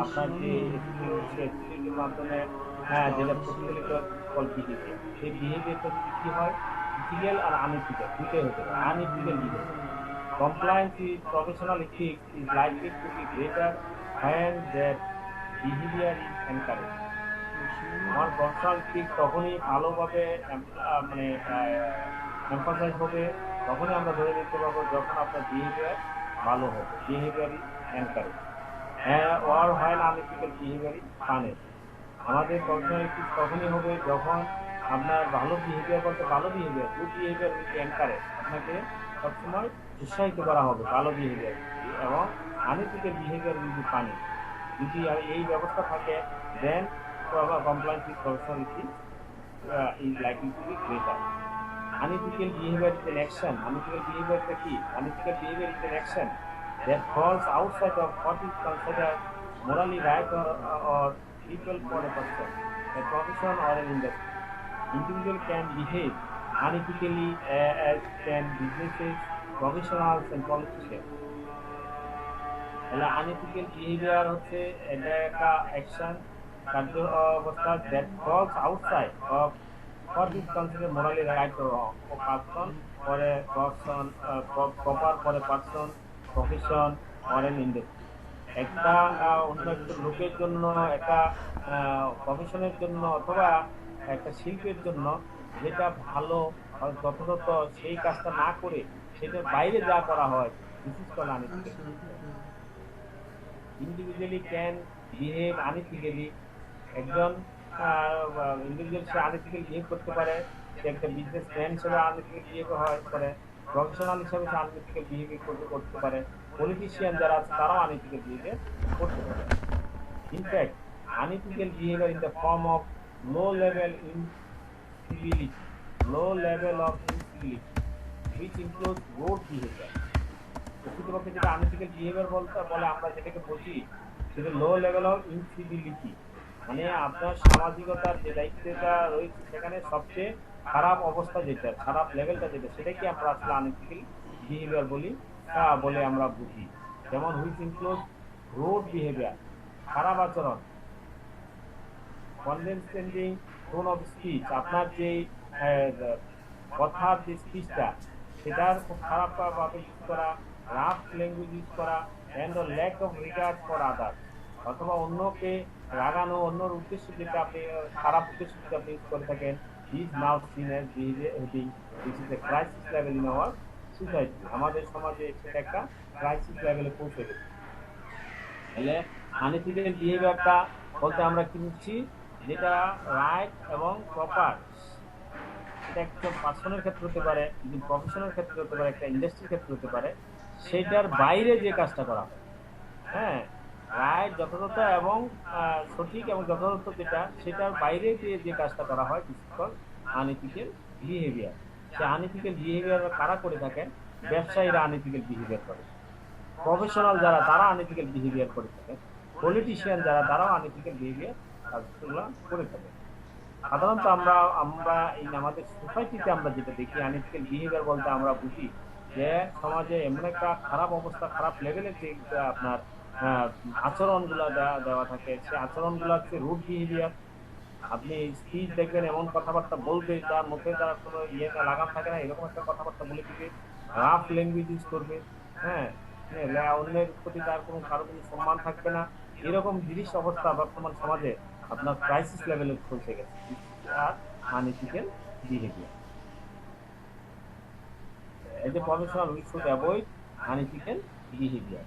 আপনার যে অ্যাটিটিউডের মাধ্যমে যেটা প্রতিফলিত বিহেভিয়ার, সেই বিহেভিয়ারটা কি হয় ইথিক্যাল আর আনইথিক্যাল দুটোই হতে পারে। Unethical behaviour compliance with professional ethics is likely to be greater when that behavior is encouraged. আমার প্রফেশনাল এথিক্স তখনই ভালোভাবে মানে এমফাসাইজ হবে, তখনই আমরা ধরে নিতে পারবো যখন আপনার বিহেভিয়ার ভালো হবে, behaviour is encourage, or when unethical behavior is punished. আমাদের প্রফেশনাল এথিক্স তখনই হবে যখন আপনার ভালো বিহেভিয়ার বলতে ভালো behaviour, good behaviour with encourage, আপনাকে সবসময় উৎসাহিত করা হবে ভালো বিহেভিয়ার, এবং unethical behaviour will be punished. যদি এই ব্যবস্থা থাকে দেন compliance with professional ethics is likely to be greater. Unethical behavior is an action. Unethical behavior is key. Unethical behavior is an action that falls outside of what is considered morally right or equal for a person, a profession or an industry. Individual can behave unethically as can businesses, professionals and politicians. Unethical behavior হচ্ছে এটা একটা action, কার্য অবস্থা that falls outside of what is considered morally right or wrong for person or a person, proper for a person, profession or an industry. একটা অন্য একটা লোকের জন্য, একটা প্রফেশনের জন্য অথবা একটা শিল্পের জন্য যেটা ভালো যথাযথ সেই কাজটা না করে সেটার বাইরে যা করা হয়, this is called unethical. Individually can behave unethically. একজন ইন্ডিভিজুয়াল সে আনইথিক্যাল বিহেভ করতে পারে, সে একটা বিজনেসম্যান হিসেবে আনইথিক্যাল বিহেভ করে, প্রফেশনাল হিসেবে সে আনইথিক্যাল বিহেভিয়ার করতে পারে, পলিটিশিয়ান যারা আছে তারাও আনইথিক্যাল বিহেভিয়ার করতে পারে। In fact unethical behaviour in the form of low level incivility which includes road behavior. প্রকৃতপক্ষে যেটা আনইথিক্যাল বিহেভিয়ার বলে আমরা যেটাকে বুঝি সেটা লো লেভেল অফ ইনসিভিলিটি, মানে আপনার সামাজিকতার যে দায়িত্বটা রয়েছে সেখানে সবচেয়ে খারাপ অবস্থা যেটা, খারাপ লেভেলটা যেটা, সেটাকে আমরা আসলে আনইথিক্যাল বিহেভিয়ার বলে আমরা বুঝি। যেমন হুইচ ইনক্লুড রোড বিহেভিয়ার, খারাপ আচরণ, কনডেসেন্ডিং টোন অফ স্পিচ, আপনার যে কথার যে স্পিচটা সেটার খুব খারাপ ভাবে ইউজ করা, রাফ ল্যাঙ্গুয়েজ ইউজ করা, and lack of regard for others, অথবা অন্যকে রাগানো, অন্যর উদ্দেশ্যে যেটা আপনি খারাপ উদ্দেশ্যে যেটা আপনি ইউজ করে থাকেন, is now scene as behaviour, this is a crisis level in our society. আমাদের সমাজে সেটা একটা ক্রাইসিস লেভেলে পৌঁছে গেছে। তাহলে আনইথিক্যাল বিহেভিয়ারটা বলতে আমরা কি বুঝছি, যেটা রাইট এবং প্রপার, এটা একটা পার্সনের ক্ষেত্রে হতে পারে, প্রফেশনের ক্ষেত্রে হতে পারে, একটা ইন্ডাস্ট্রির ক্ষেত্রে হতে পারে, সেটার বাইরে যে কাজটা করা হয়, হ্যাঁ রাইট যথাযথ এবং সঠিক এবং যথাযথ যেটা, সেটার বাইরে যে কাজটা করা হয় this is called unethical behaviour. সে আনইথিক্যাল বিহেভিয়ার কারা করে থাকেন? ব্যবসায়ীরা আনইথিক্যাল বিহেভিয়ার করে, প্রফেশনাল যারা তারা আনইথিক্যাল বিহেভিয়ার করে থাকেন, পলিটিশিয়ান যারা তারাও আনএথিক্যাল বিহেভিয়ার কাজগুলো করে থাকে। সাধারণত আমরা আমরা এই আমাদের সোসাইটিতে আমরা যেটা দেখি আনএথিক্যাল বিহেভিয়ার বলতে আমরা বুঝি যে সমাজে এমন একটা খারাপ অবস্থা, খারাপ লেভেলের যে আপনার আচরণগুলো দেওয়া থাকে, সেই আচরণগুলো হচ্ছে রুড বিহেভিয়ার। আপনি স্পিচ দেখবেন এমন কথাবার্তা বলবে যার মুখে তার কোনো লাগাম থাকে না, এরকম একটা কথাবার্তা বলে দিবে, রাফ ল্যাঙ্গুয়েজ ইউজ করবে, হ্যাঁ, অন্যের প্রতি তার কোনো কারো কোনো সম্মান থাকবে না। এরকম জিনিস অবস্থা বর্তমান সমাজে আপনার ক্রাইসিস লেভেলে পৌঁছে গেছে আর unethical behaviour. As a professional, we should avoid unethical behavior.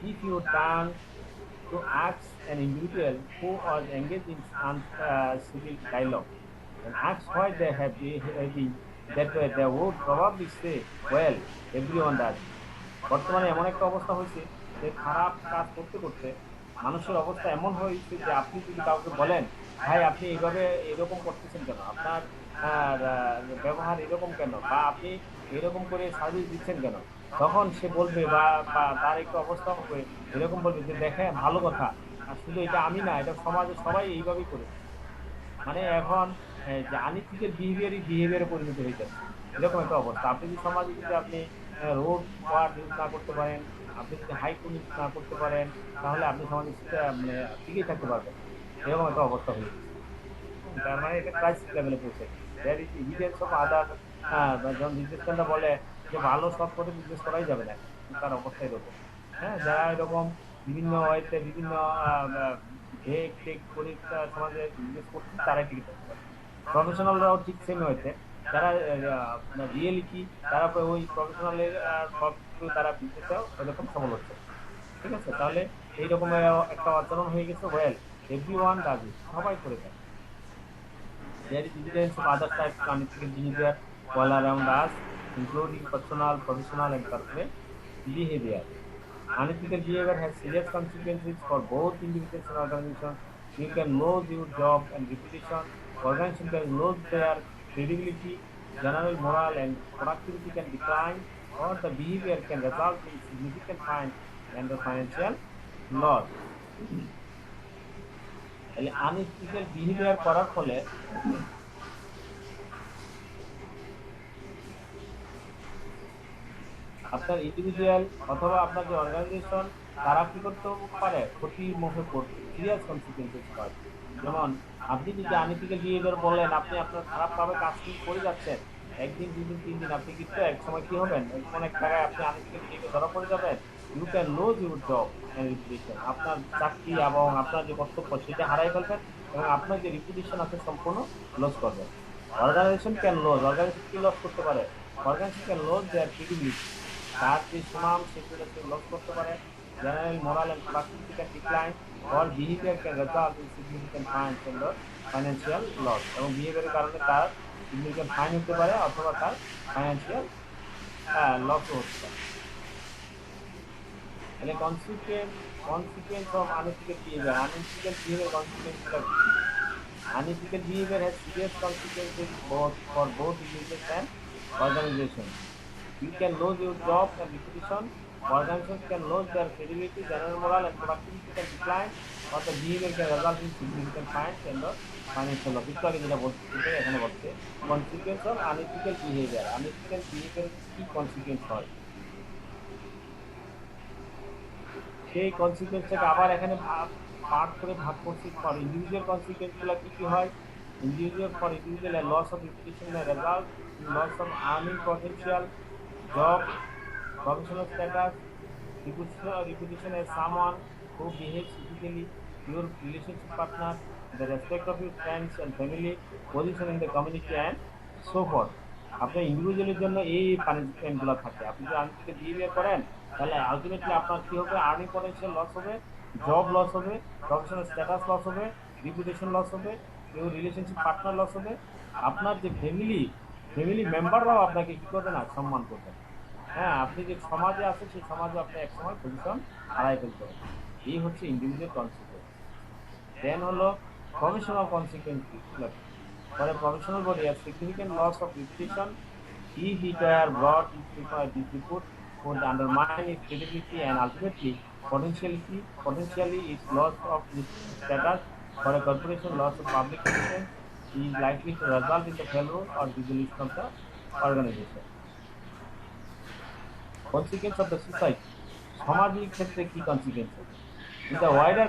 If you turn to ask an individual who was engaged in civil dialogue and ask why they have behaving that way, they would probably say, well, everyone does. বর্তমানে এমন একটা অবস্থা হয়েছে যে খারাপ কাজ করতে করতে মানুষের অবস্থা এমন হয়েছে যে আপনি যদি কাউকে বলেন, ভাই আপনি এইভাবে এরকম করতেছেন কেন, আপনার ব্যবহার এরকম কেন, বা আপনি এরকম করে সার্ভিস দিচ্ছেন কেন, তখন সে বলবে বা তার একটু অবস্থা হবে এরকম বলবে যে দেখে ভালো কথা, আর শুধু এটা আমি না, এটা সমাজে সবাই এইভাবেই করে। মানে এখন যে আনএথিক্যাল বিহেভিয়ারে পরিণত হয়ে যাচ্ছে এরকম একটা অবস্থা। আপনি যদি সমাজে যদি আপনি রোড ওয়ার্ড ইউজ না করতে পারেন, আপনি যদি হাইকুল ইউজ না করতে পারেন, তাহলে আপনি সমাজে মানে টিকেই থাকতে পারবেন, এরকম একটা অবস্থা হয়ে যাচ্ছে। তার মানে এটা ক্রাইসিস লেভেলে পৌঁছে। There is evidence of other, যখন বিজনেসম্যানরা বলে যে ভালো সব করে বিজনেস করাই যাবে না, তার অবস্থা এরকম। হ্যাঁ, যারা এরকম বিভিন্ন ওয়েতে বিভিন্ন করে সমাজে বিজনেস করছে তারাই টিকে থাকতে পারে। প্রফেশনালরাও ঠিক সেম হয়েছে, যারা রিয়েলিটি তারা ওই প্রফেশনালের সব তারা বিজনেসেও এরকম সফল হচ্ছে। ঠিক আছে, তাহলে এইরকম একটা আচরণ হয়ে গেছে। ওয়েল, এভরিওয়ান ডাজ ইট, সবাই করে থাকে। There is evidence of other types of unethical behavior all around us, including personal, professional, and corporate behavior. Unethical behavior has serious consequences for both individuals and organizations. You can lose your job and reputation. Organizations can lose their credibility. General morale and productivity can decline, or the behavior can result in significant fines and the financial loss. Unethical behaviour করার ফলে আপনার individual অথবা আপনার যে organisation তারা কি করতে পারে, ক্ষতির মুখে পড়তে, সিরিয়াস কনসিকুয়েন্সেস পায়। যেমন আপনি যদি আনএথিক্যাল বিহেভিয়ার বলেন, আপনি আপনার খারাপভাবে কাজ করে যাচ্ছেন, একদিন দুদিন তিন দিন আপনি কিন্তু এক সময় কি হবেন, অনেক জায়গায় আপনি আনএথিক্যাল বিহেভিয়ার ধরা পড়ে যাবেন। You can lose your job and reputation, আপনার চাকরি এবং আপনার যে কর্তব্য সেটা হারাই ফেলবেন এবং আপনার যে রেপুটেশন আছে সম্পূর্ণ লস করবেন। অর্গানাইজেশন ক্যান লস, অর্গানাইজেশন কি লস করতে পারে, organisation can loss their credibility, তার যে সুনাম সেগুলো লস করতে পারে। General moral and productivity can decline, or behaviour can result in significant fines and financial loss, এবং বিহেভিয়ারের কারণে তার সিগনিফিক্যান্ট ফাইন হতে পারে অথবা তার ফাইন্যান্সিয়াল লসও হতে পারে। And a consequence of unethical behavior. Unethical behavior consequences. Unethical behavior has serious consequences for both individuals and organizations. You can lose your job and reputation. Organizations can lose their credibility, general morale, and productivity can decline, or the behavior can result in significant fines and the financial loss. It's like consequence of unethical behavior. Unethical behavior key consequence হয়। সেই কনসিকুয়েন্সটাকে আবার এখানে part করে ভাগ করছি। For individual কনসিকুয়েন্সগুলো কি কি হয়, for individual loss of reputation result, loss of earning potential, job, professional status, reputation as someone who behaves ethically, your relationship partner, the respect of your friends and family, position in the community and so forth. আপনার ইন্ডিভিজুয়ালের জন্য এই পানিশমেন্টগুলো থাকে। আপনি যদি unethical behaviour করেন তাহলে ultimately আপনার কি হবে, আর্নিং পটেনশিয়াল লস হবে, জব লস হবে, প্রফেশনাল স্ট্যাটাস লস হবে, রিপুটেশন লস হবে, ইউর রিলেশনশিপ পার্টনার লস হবে, আপনার যে ফ্যামিলি মেম্বাররাও আপনাকে কি করবে না, সম্মান করবে। হ্যাঁ, আপনি যে সমাজে আছেন সেই সমাজে আপনি একসময় পজিশন হারাই ফেলতে হবে। এই হচ্ছে ইন্ডিভিজুয়াল কনসিকুয়েন্স। দেন হলো professional consequence. For a professional body, a significant loss of reputation if it were brought into disrepute would undermine its credibility and ultimately Potentially its loss of this status for a corporation, loss of public interest is likely to result in the failure or dissolution of the organization. Consequence of the society. সামাজিক ক্ষেত্রে কি consequence হবে? In the wider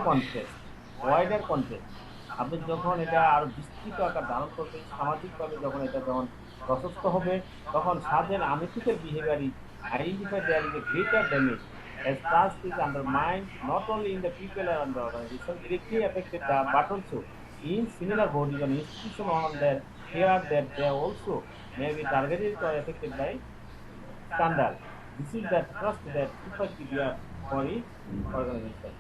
context আপনি যখন এটা আরো বিস্তৃত আকার ধারণ করবে, সামাজিকভাবে যখন এটা যখন প্রশস্ত হবে, তখন certain unethical behaviour is identified there is a greater damage as trust is undermined not only in the people and the organization directly affected but also in similar bodies and institutions on their fear that they also may be targeted or affected by scandal. This is the trust that society bears for its organization.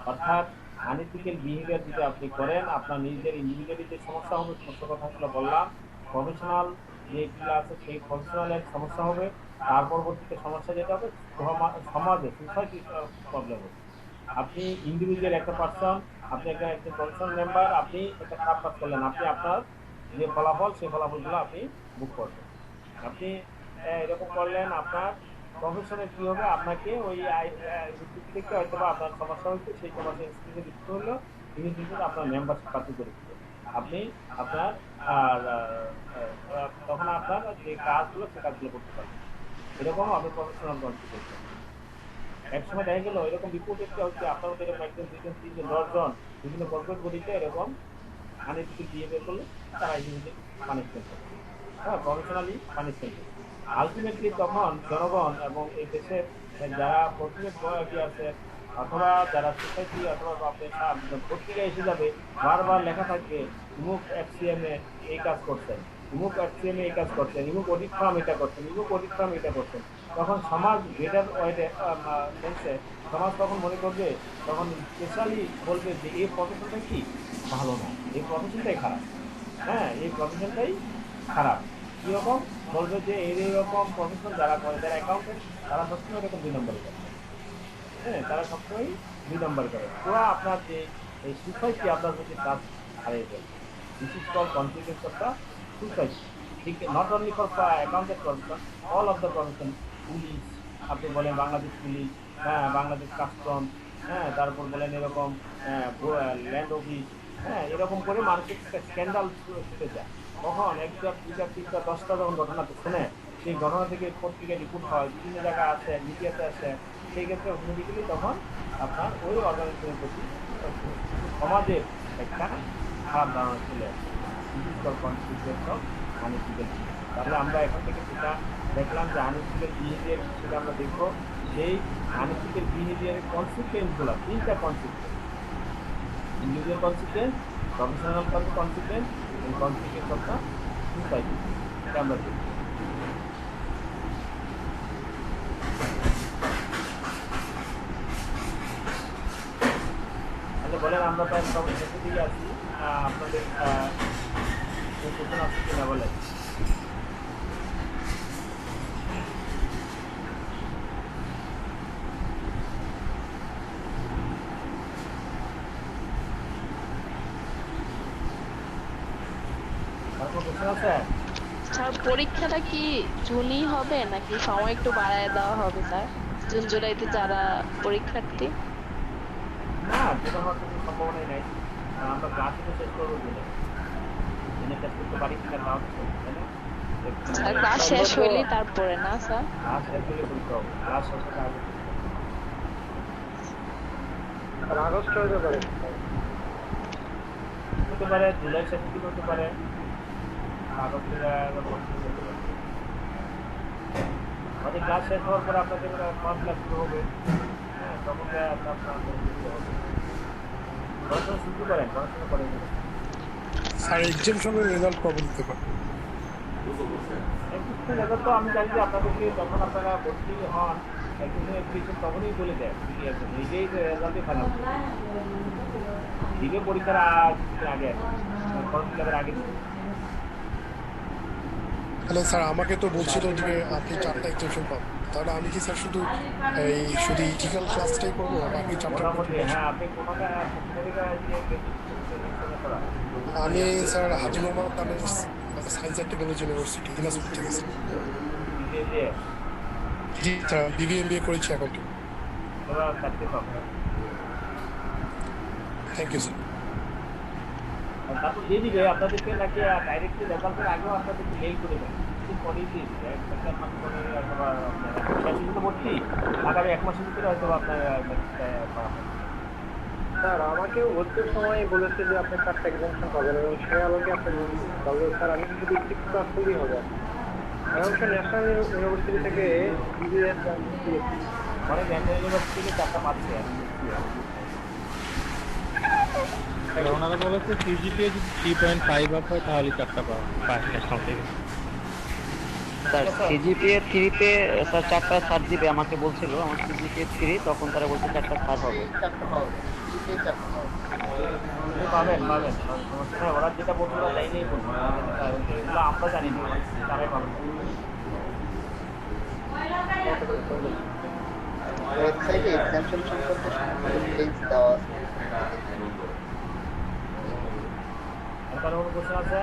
অর্থাৎ unethical behaviour যদি আপনি করেন, আপনার নিজের individually যে সমস্যা হবে, সমস্ত কথাগুলো বললাম, প্রফেশনাল যেগুলো আছে সেই প্রফেশনালের সমস্যা হবে, তার পরবর্তীতে সমস্যা যেটা হবে সমাজে সোসাইটির প্রবলেম হবে। আপনি ইন্ডিভিজুয়াল একটা পার্সন, আপনি একটা প্রফেশনাল মেম্বার, আপনি একটা খারাপ কাজ করলেন, আপনি আপনার যে ফলাফল সেই ফলাফলগুলো আপনি বুক করবেন। আপনি এরকম করলেন, আপনার প্রফেশনে কি হবে, আপনাকে ওই থেকে হয়তো বা আপনার সমস্যা হচ্ছে, সেই সমস্যা ইনস্টিটিউটে লিখতে হলো, ইনস্টিটিউটে আপনার মেম্বারশিপ কার্ড করে দিতে আপনি আপনার তখন আপনার যে কাজগুলো সে কাজগুলো করতে পারবেন। এরকম আপনি প্রফেশনাল কনসিকুয়েন্স। এক সময় দেখা গেল এরকম রিপোর্ট একটা হচ্ছে, আপনার মধ্যে এরকম একজন 10জন বিভিন্ন কর্পোরেট বডিতে এরকম আনএথিক্যাল বিহেভিয়ার করলে তারা ইন্ডিভিজুয়ালি পানিশমেন্ট করে, হ্যাঁ, প্রফেশনালি পানিশমেন্ট করে। আলটিমেটলি তখন জনগণ এবং এই দেশের যারা কর্পোরেট বডি আছে অথবা যারা সোসাইটি অথবা আপনার পত্রিকা এসে যাবে, বারবার লেখা থাকবে ইমুক এফসিএমে এই কাজ করছেন, ইমুক এফসিএমে এই কাজ করছেন, ইমুক অডিট ফার্ম এটা করছেন, ইমুক অডিট ফার্ম এটা করছেন। তখন সমাজ গ্রেটার সেন্সে সমাজ তখন মনে করবে, তখন স্পেশালি বলবে যে এই প্রফেশনটা কি ভালো না, এই প্রফেশনটাই খারাপ, হ্যাঁ এই প্রফেশনটাই খারাপ। কীরকম বলবে যে এইরকম প্রফেশন যারা করে, যারা অ্যাকাউন্টেন্ট, তারা সবসময় এরকম 2 নম্বরে করে, হ্যাঁ তারা সবসময় 2 নম্বর করে। পুরো আপনার যে এই সোসাইটি আপনার প্রতি কাজ হারিয়ে যায়। This is call consequence of the society. ঠিক not only for accountant profession, all of the profession. Police আপনি বলেন, বাংলাদেশ পুলিশ, হ্যাঁ বাংলাদেশ কাস্টম, হ্যাঁ তারপর বলেন এরকম ল্যান্ড অফিস, হ্যাঁ এরকম করে মানুষের স্ক্যান্ডাল ছুটে যায়। তখন 1, 2, 3, 10টা যখন ঘটনা শোনে, সেই ঘটনা থেকে পত্রিকায় রিপোর্ট হয়, বিভিন্ন জায়গায় আসে, মিডিয়াতে আসে, সেই ক্ষেত্রে অটোমেটিক্যালি তখন আপনার ওই অর্গানাইজেশনের প্রতি সমাজের একটা খারাপ ধারণা চলে আসে। তাহলে আমরা এখান থেকে যেটা দেখলাম যে আনএথিক্যাল বিহেভিয়ার, সেটা আমরা দেখবো সেই আনএথিক্যাল বিহেভিয়ারের কনসিকুয়েন্সগুলো, 3টা consequence: individual consequence, professional consequence এবং কনসিকুয়েন্স অফ দ্য সোসাইটি। এটা আমরা দেখব। বলেন, আমরা প্রায় সব শেষের দিকে আছি, আপনাদের কোশ্চেন আছে কিনা বলেন। স্যার পরীক্ষাটা কি জুনই হবে নাকি সময় একটু বাড়ায় দেওয়া হবে স্যার? জুন জুলাইতে যারা পরীক্ষার্থী? না, সেটা হওয়ার কোনো সম্ভাবনাই নাই। আমরা ক্লাসে তো শেষ করবো বলে শেষ করতে পারি কিনা তাও তাই না? স্যার ক্লাস শেষ হইলেই তারপরে না স্যার? ক্লাস শেষ হলে করতে হবে, ক্লাস শেষ হতে আগে আগস্ট হতে পারে, জুলাই শেষ দিকে হতে পারে, আগস্টের আমাদের ক্লাস শেষ হওয়ার পরে আপনাদের ফার্স্ট ক্লাস শুরু হবে, হ্যাঁ তখন পড়াশোনা শুরু করেন, পড়াশোনা করেন। স্যার এক্সামিনেশনের রেজাল্ট কবে দিতে পারেন? রেজাল্ট তো আমি জানি যে আপনাদেরকে যখন আপনারা ভর্তি হন এক্সামিনেশন তখনই বলে দেয়, নিজেই রেজাল্টই ফাইনাল দিবে, পরীক্ষার আগে পরীক্ষার আগে। হ্যালো স্যার, আমাকে তো বলছিল যে আপনি 4টা এক্সামিনেশন পাবেন, তাহলে আমি কি স্যার শুধু ইথিক্যাল ক্লাসটাই করবো বাকি 4টা? আমি sir Haji Mohammad Amer science and technology university Dinajpur থেকে। জি স্যার, BBA করেছি অ্যাকাউন্টিং। অথবা 4টে পাবো। Thank you sir. তারপর দিয়ে দিবে আপনাদেরকে নাকি ডাইরেক্টলি রেজাল্টের আগেও আপনাদেরকে মেইল করে দেবে কিছু পরেই দিয়ে দিবে 1 মাস পরে অথবা শেষে তো ভর্তি আগামী 1 মাসের ভিতরে হয়তো আপনার স্যার আমাকেও ভর্তির সময় বলেছে যে আপনি 4টা এক্সামশন পাবেন এবং সেই আলোকে আপনি তবে স্যার আমি যদি একটু ক্লাস করলেই হবে। আমি অবশ্য ন্যাশনাল ইউনিভার্সিটি থেকে বিবিএস মানে ন্যাশনাল ইউনিভার্সিটি থেকে 4টা পাচ্ছে ওনারা বলেছে সিজিপিএ যদি 3.5 আপ হয় তাহলে 4টা পায় ন্যাশনাল থেকে। স্যার সিজিপিএ 3 তে স্যার 4টা ছাড় দিবে আমাকে বলছিল, আমার সিজিপিএ 3 তখন তারা বলছে 4টা ছাড় হবে। পাবেন সমস্যা নেই, ওরা যেটা বলছিল তাই নিয়েই বলবো, এগুলো আমরা জানি না, তারাই পাবেন। ওয়েবসাইটে এক্সামশন সম্পর্কে সম্পূর্ণ লিংক দেওয়া আছে। আর কোনো কোশ্চেন আছে?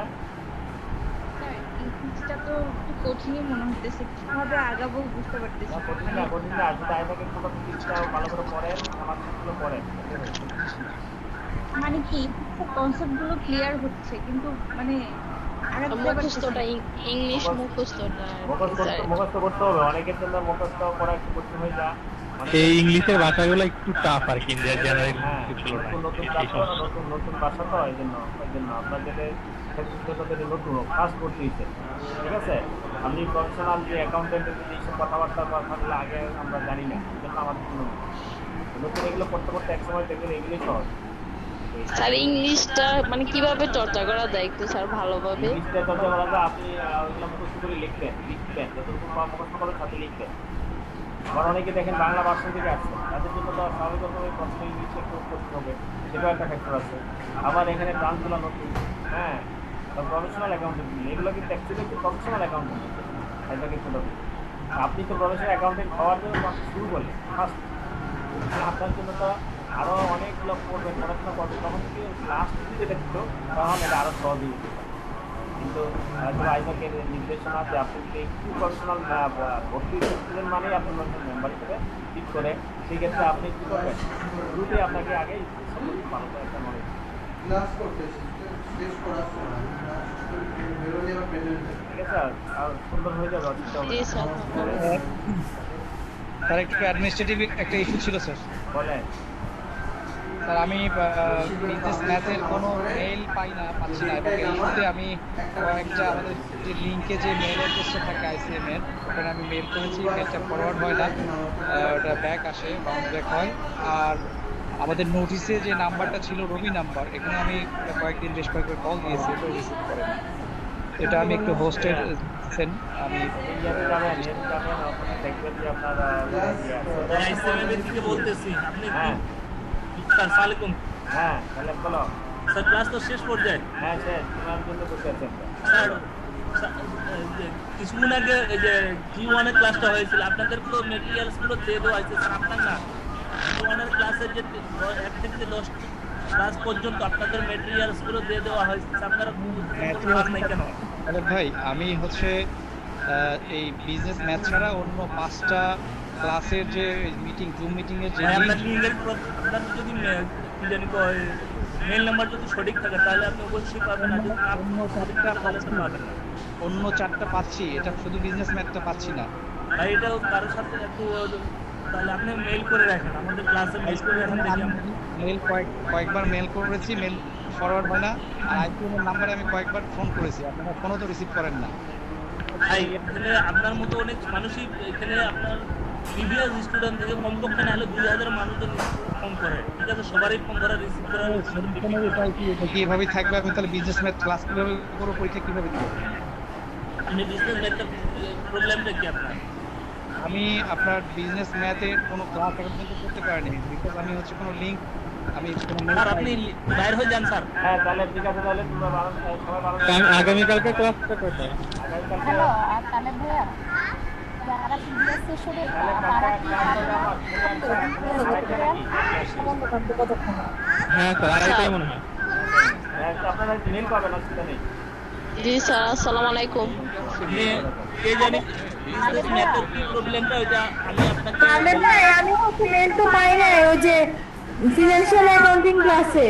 ইংলিশটা তো একটু কঠিনই মনে হইতেছে, কিভাবে আগাবো বুঝতে পারতেছি না। কঠিন না আসলে আইনাকে পুরো জিনিসটা ভালো করে পড়েন, আমার গুলো পড়েন। মানে কি কনসেপ্ট গুলো ক্লিয়ার হচ্ছে কিন্তু মানে মুখস্থটা ইংলিশ মুখস্থটা মুখস্থ করতে হবে, অনেকের জন্য মুখস্থ করা একটু কঠিন হয়ে যায়। এই ইংলিশের ভাষাগুলো একটু টাফ আর কি, জেনারেল নতুন ভাষা তো এই জন্য আপনাদের নতুন কাজ করতেইছে, ঠিক আছে? আপনি প্রফেশনাল যে অ্যাকাউন্টেন্টের যদি এইসব কথাবার্তা থাকলে আগে আমরা জানি না, এই জন্য আমাদের নতুন এগুলো করতে করতে একসময় দেখবেন এগুলোই সহজ। স্যার ইংলিশটা মানে কিভাবে চর্চা করা যায় একটু স্যার ভালোভাবে? ইংলিশটা চর্চা করা যায়, আপনি ওইগুলো মুখস্থ করে লিখবেন যতটুকু মুখস্থ করার সাথে লিখবেন। আবার অনেকে দেখেন বাংলা ভার্সন থেকে আসছে, তাদের জন্য তো স্বাভাবিকভাবে প্রশ্ন ইংলিশে একটু করতে হবে, সেটাও একটা ফ্যাক্টর আছে। আবার এখানে ব্রাঞ্চগুলো নতুন, হ্যাঁ, প্রফেশনাল অ্যাকাউন্টেন্ট এগুলো কিন্তু অ্যাকচুয়ালি একটু প্রফেশনাল অ্যাকাউন্টেন্ট, এটা কিন্তু আপনি তো প্রফেশনাল অ্যাকাউন্টেন্ট হওয়ার জন্য শুরু করলেন ফার্স্ট, আপনার জন্য তো আরও অনেকগুলো পড়বেন, পড়াশোনা করবেন, তখন থেকে লাস্ট যদি যেটা ছিল তখন এটা আরও সহজ হয়ে যেতে পারে। কিন্তু আইনকের নির্দেশনা আছে, আপনি যদি একটু প্রফেশনাল ভর্তি স্টুডেন্ট মানেই আপনি মেম্বার হিসেবে ঠিক করে, সেই ক্ষেত্রে আপনি কী করবেন, গ্রুপে আপনাকে আগে ভালো করে একটা নলেজ ঠিক আছে, আর সুন্দর হয়ে যাবে। স্যার একটু অ্যাডমিনিস্ট্রেটিভ একটা ইস্যু ছিল স্যার। বলেন স্যার আমি বিজনেস ম্যাথের কোনো মেইল পাচ্ছি না, এবং এই ইস্যুতে আমি কয়েকটা আমাদের যে লিঙ্কে যে মেইল অ্যাড্রেসটা থাকে আইসিএম এর, ওখানে আমি মেইল করেছি, মেইলটা ফরওয়ার্ড হয় না, ওটা ব্যাক আসে, বাউন্স ব্যাক হয়। আর আমাদের নোটিসে যে নাম্বারটা ছিল রবি নাম্বার, এখানে আমি বেশ কয়েকবার কল দিয়েছি, এটা রিসিভ করে না। এটা আমি একটু হোস্টের আমি বলতেছি আপনি আসসালামু আলাইকুম। হ্যাঁ তাহলে বলো স্যার, ক্লাস তো শেষ পর্যায়ে। হ্যাঁ শেষ, তোমার জন্য বসে আছেন স্যার। কিছুদিন আগে এই যে G1 এর ক্লাসটা হয়েছিল, আপনাদের তো মেটেরিয়ালস গুলো দিয়ে দেওয়া হয়েছে স্যার, আপনার না G1 এর ক্লাসের যে 1 থেকে 10 ক্লাস পর্যন্ত আপনাদের মেটেরিয়ালস গুলো দিয়ে দেওয়া হয়েছে, আপনারা ক্লাস নাই কেন? আরে ভাই, আমি হচ্ছে এই বিজনেস ম্যাথ ছাড়া অন্য 5টা ক্লাসের যে মিটিং, জুম মিটিং এর যে আপনার যদি মেইল নাম্বার যদি সঠিক থাকে তাহলে আপনি অবশ্যই পাবেন, না যদি অন্য 4টা পাচ্ছি, এটা শুধু বিজনেস ম্যাথটা পাচ্ছি না ভাই। এটা কারোর সাথে একটু তাহলে আপনি মেইল করে রাখেন, আমাদের ক্লাসে মেইল করে রাখেন, দেখি মেইল কয়েকবার মেইল করেছি, মেইল ফরওয়ার্ড হয় না। আর আইপিএম এর নাম্বারে আমি কয়েকবার ফোন করেছি, আপনারা ফোনও তো রিসিভ করেন না। ভাই এখানে আপনার মতো অনেক মানুষই, এখানে আপনার প্রিভিয়াস স্টুডেন্ট থেকে কমপক্ষে না হলে 2000 মানুষজন ফোন করে, ঠিক আছে? সবারই ফোন ধরে রিসিভ করার কি এভাবেই থাকবে? আমি তাহলে বিজনেস ম্যাথ ক্লাস কিভাবে করব, পরীক্ষা কিভাবে দেব? আপনি বিজনেস ম্যাথের প্রবলেমটা কি আপনার? আমি আপনার বিজনেস ম্যাথের কোনো ক্লাস এখন পর্যন্ত করতে পারিনি, বিকজ আমি হচ্ছে কোনো লিংক আমি স্যার আপনি বাইরে হয়ে যান স্যার। হ্যাঁ তাহলে ঠিক আছে, তাহলে তোমরা সবাই ভালো আগামীকালকে ক্লাসটা কোথায়? হ্যালো, আর তাহলে ভাইয়া যারা প্রিভিয়াস সেশনে তারা কি হ্যাঁ স্যার, আড়াইটাই মনে হয়। আপনারা মেইল পাবেন, অসুবিধা নেই। জি স্যার, আসসালামু আলাইকুম। আপনি কে জানি বিজনেস ম্যাথের কি প্রবলেমটা ওইটা আমি আপনাকে আহমেদ ভাই, আমি হচ্ছে মেল তো পাই নাই ওই যে ফিনান্সিয়াল অ্যাকাউন্টিং ক্লাসে।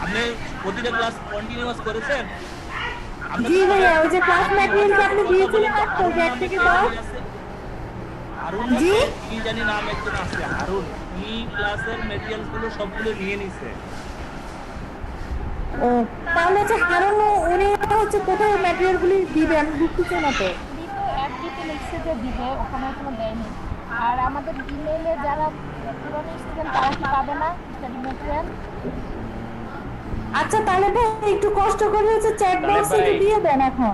আপনি প্রতিটা ক্লাস কন্টিনিউয়াস করেছেন? জি ভাইয়া, ওই যে ক্লাস ম্যাটেরিয়ালস আপনি দিয়েছিলেন আজকে যে 1 থেকে 10। হারুন জি? কি জানি নাম একজন আছে হারুন, উনি ক্লাসের ম্যাটেরিয়ালস গুলো সবগুলো নিয়ে নিছে। ও, তাহলে হচ্ছে হারুন উনি হচ্ছে কোথায় ম্যাটেরিয়াল গুলি দিবে আমি বুঝতেছি না তো। অ্যাড দিতে লিখছে যে দিবে, ওখানে এখনো দেয়নি। আর আমাদের ইমেইলে যারা পুরনো স্টুডেন্ট তারা কি পাবে না স্টাডি ম্যাটেরিয়াল? আচ্ছা তাহলে ভাই একটু কষ্ট করে হচ্ছে চ্যাট বক্সে দিয়ে দেন এখন।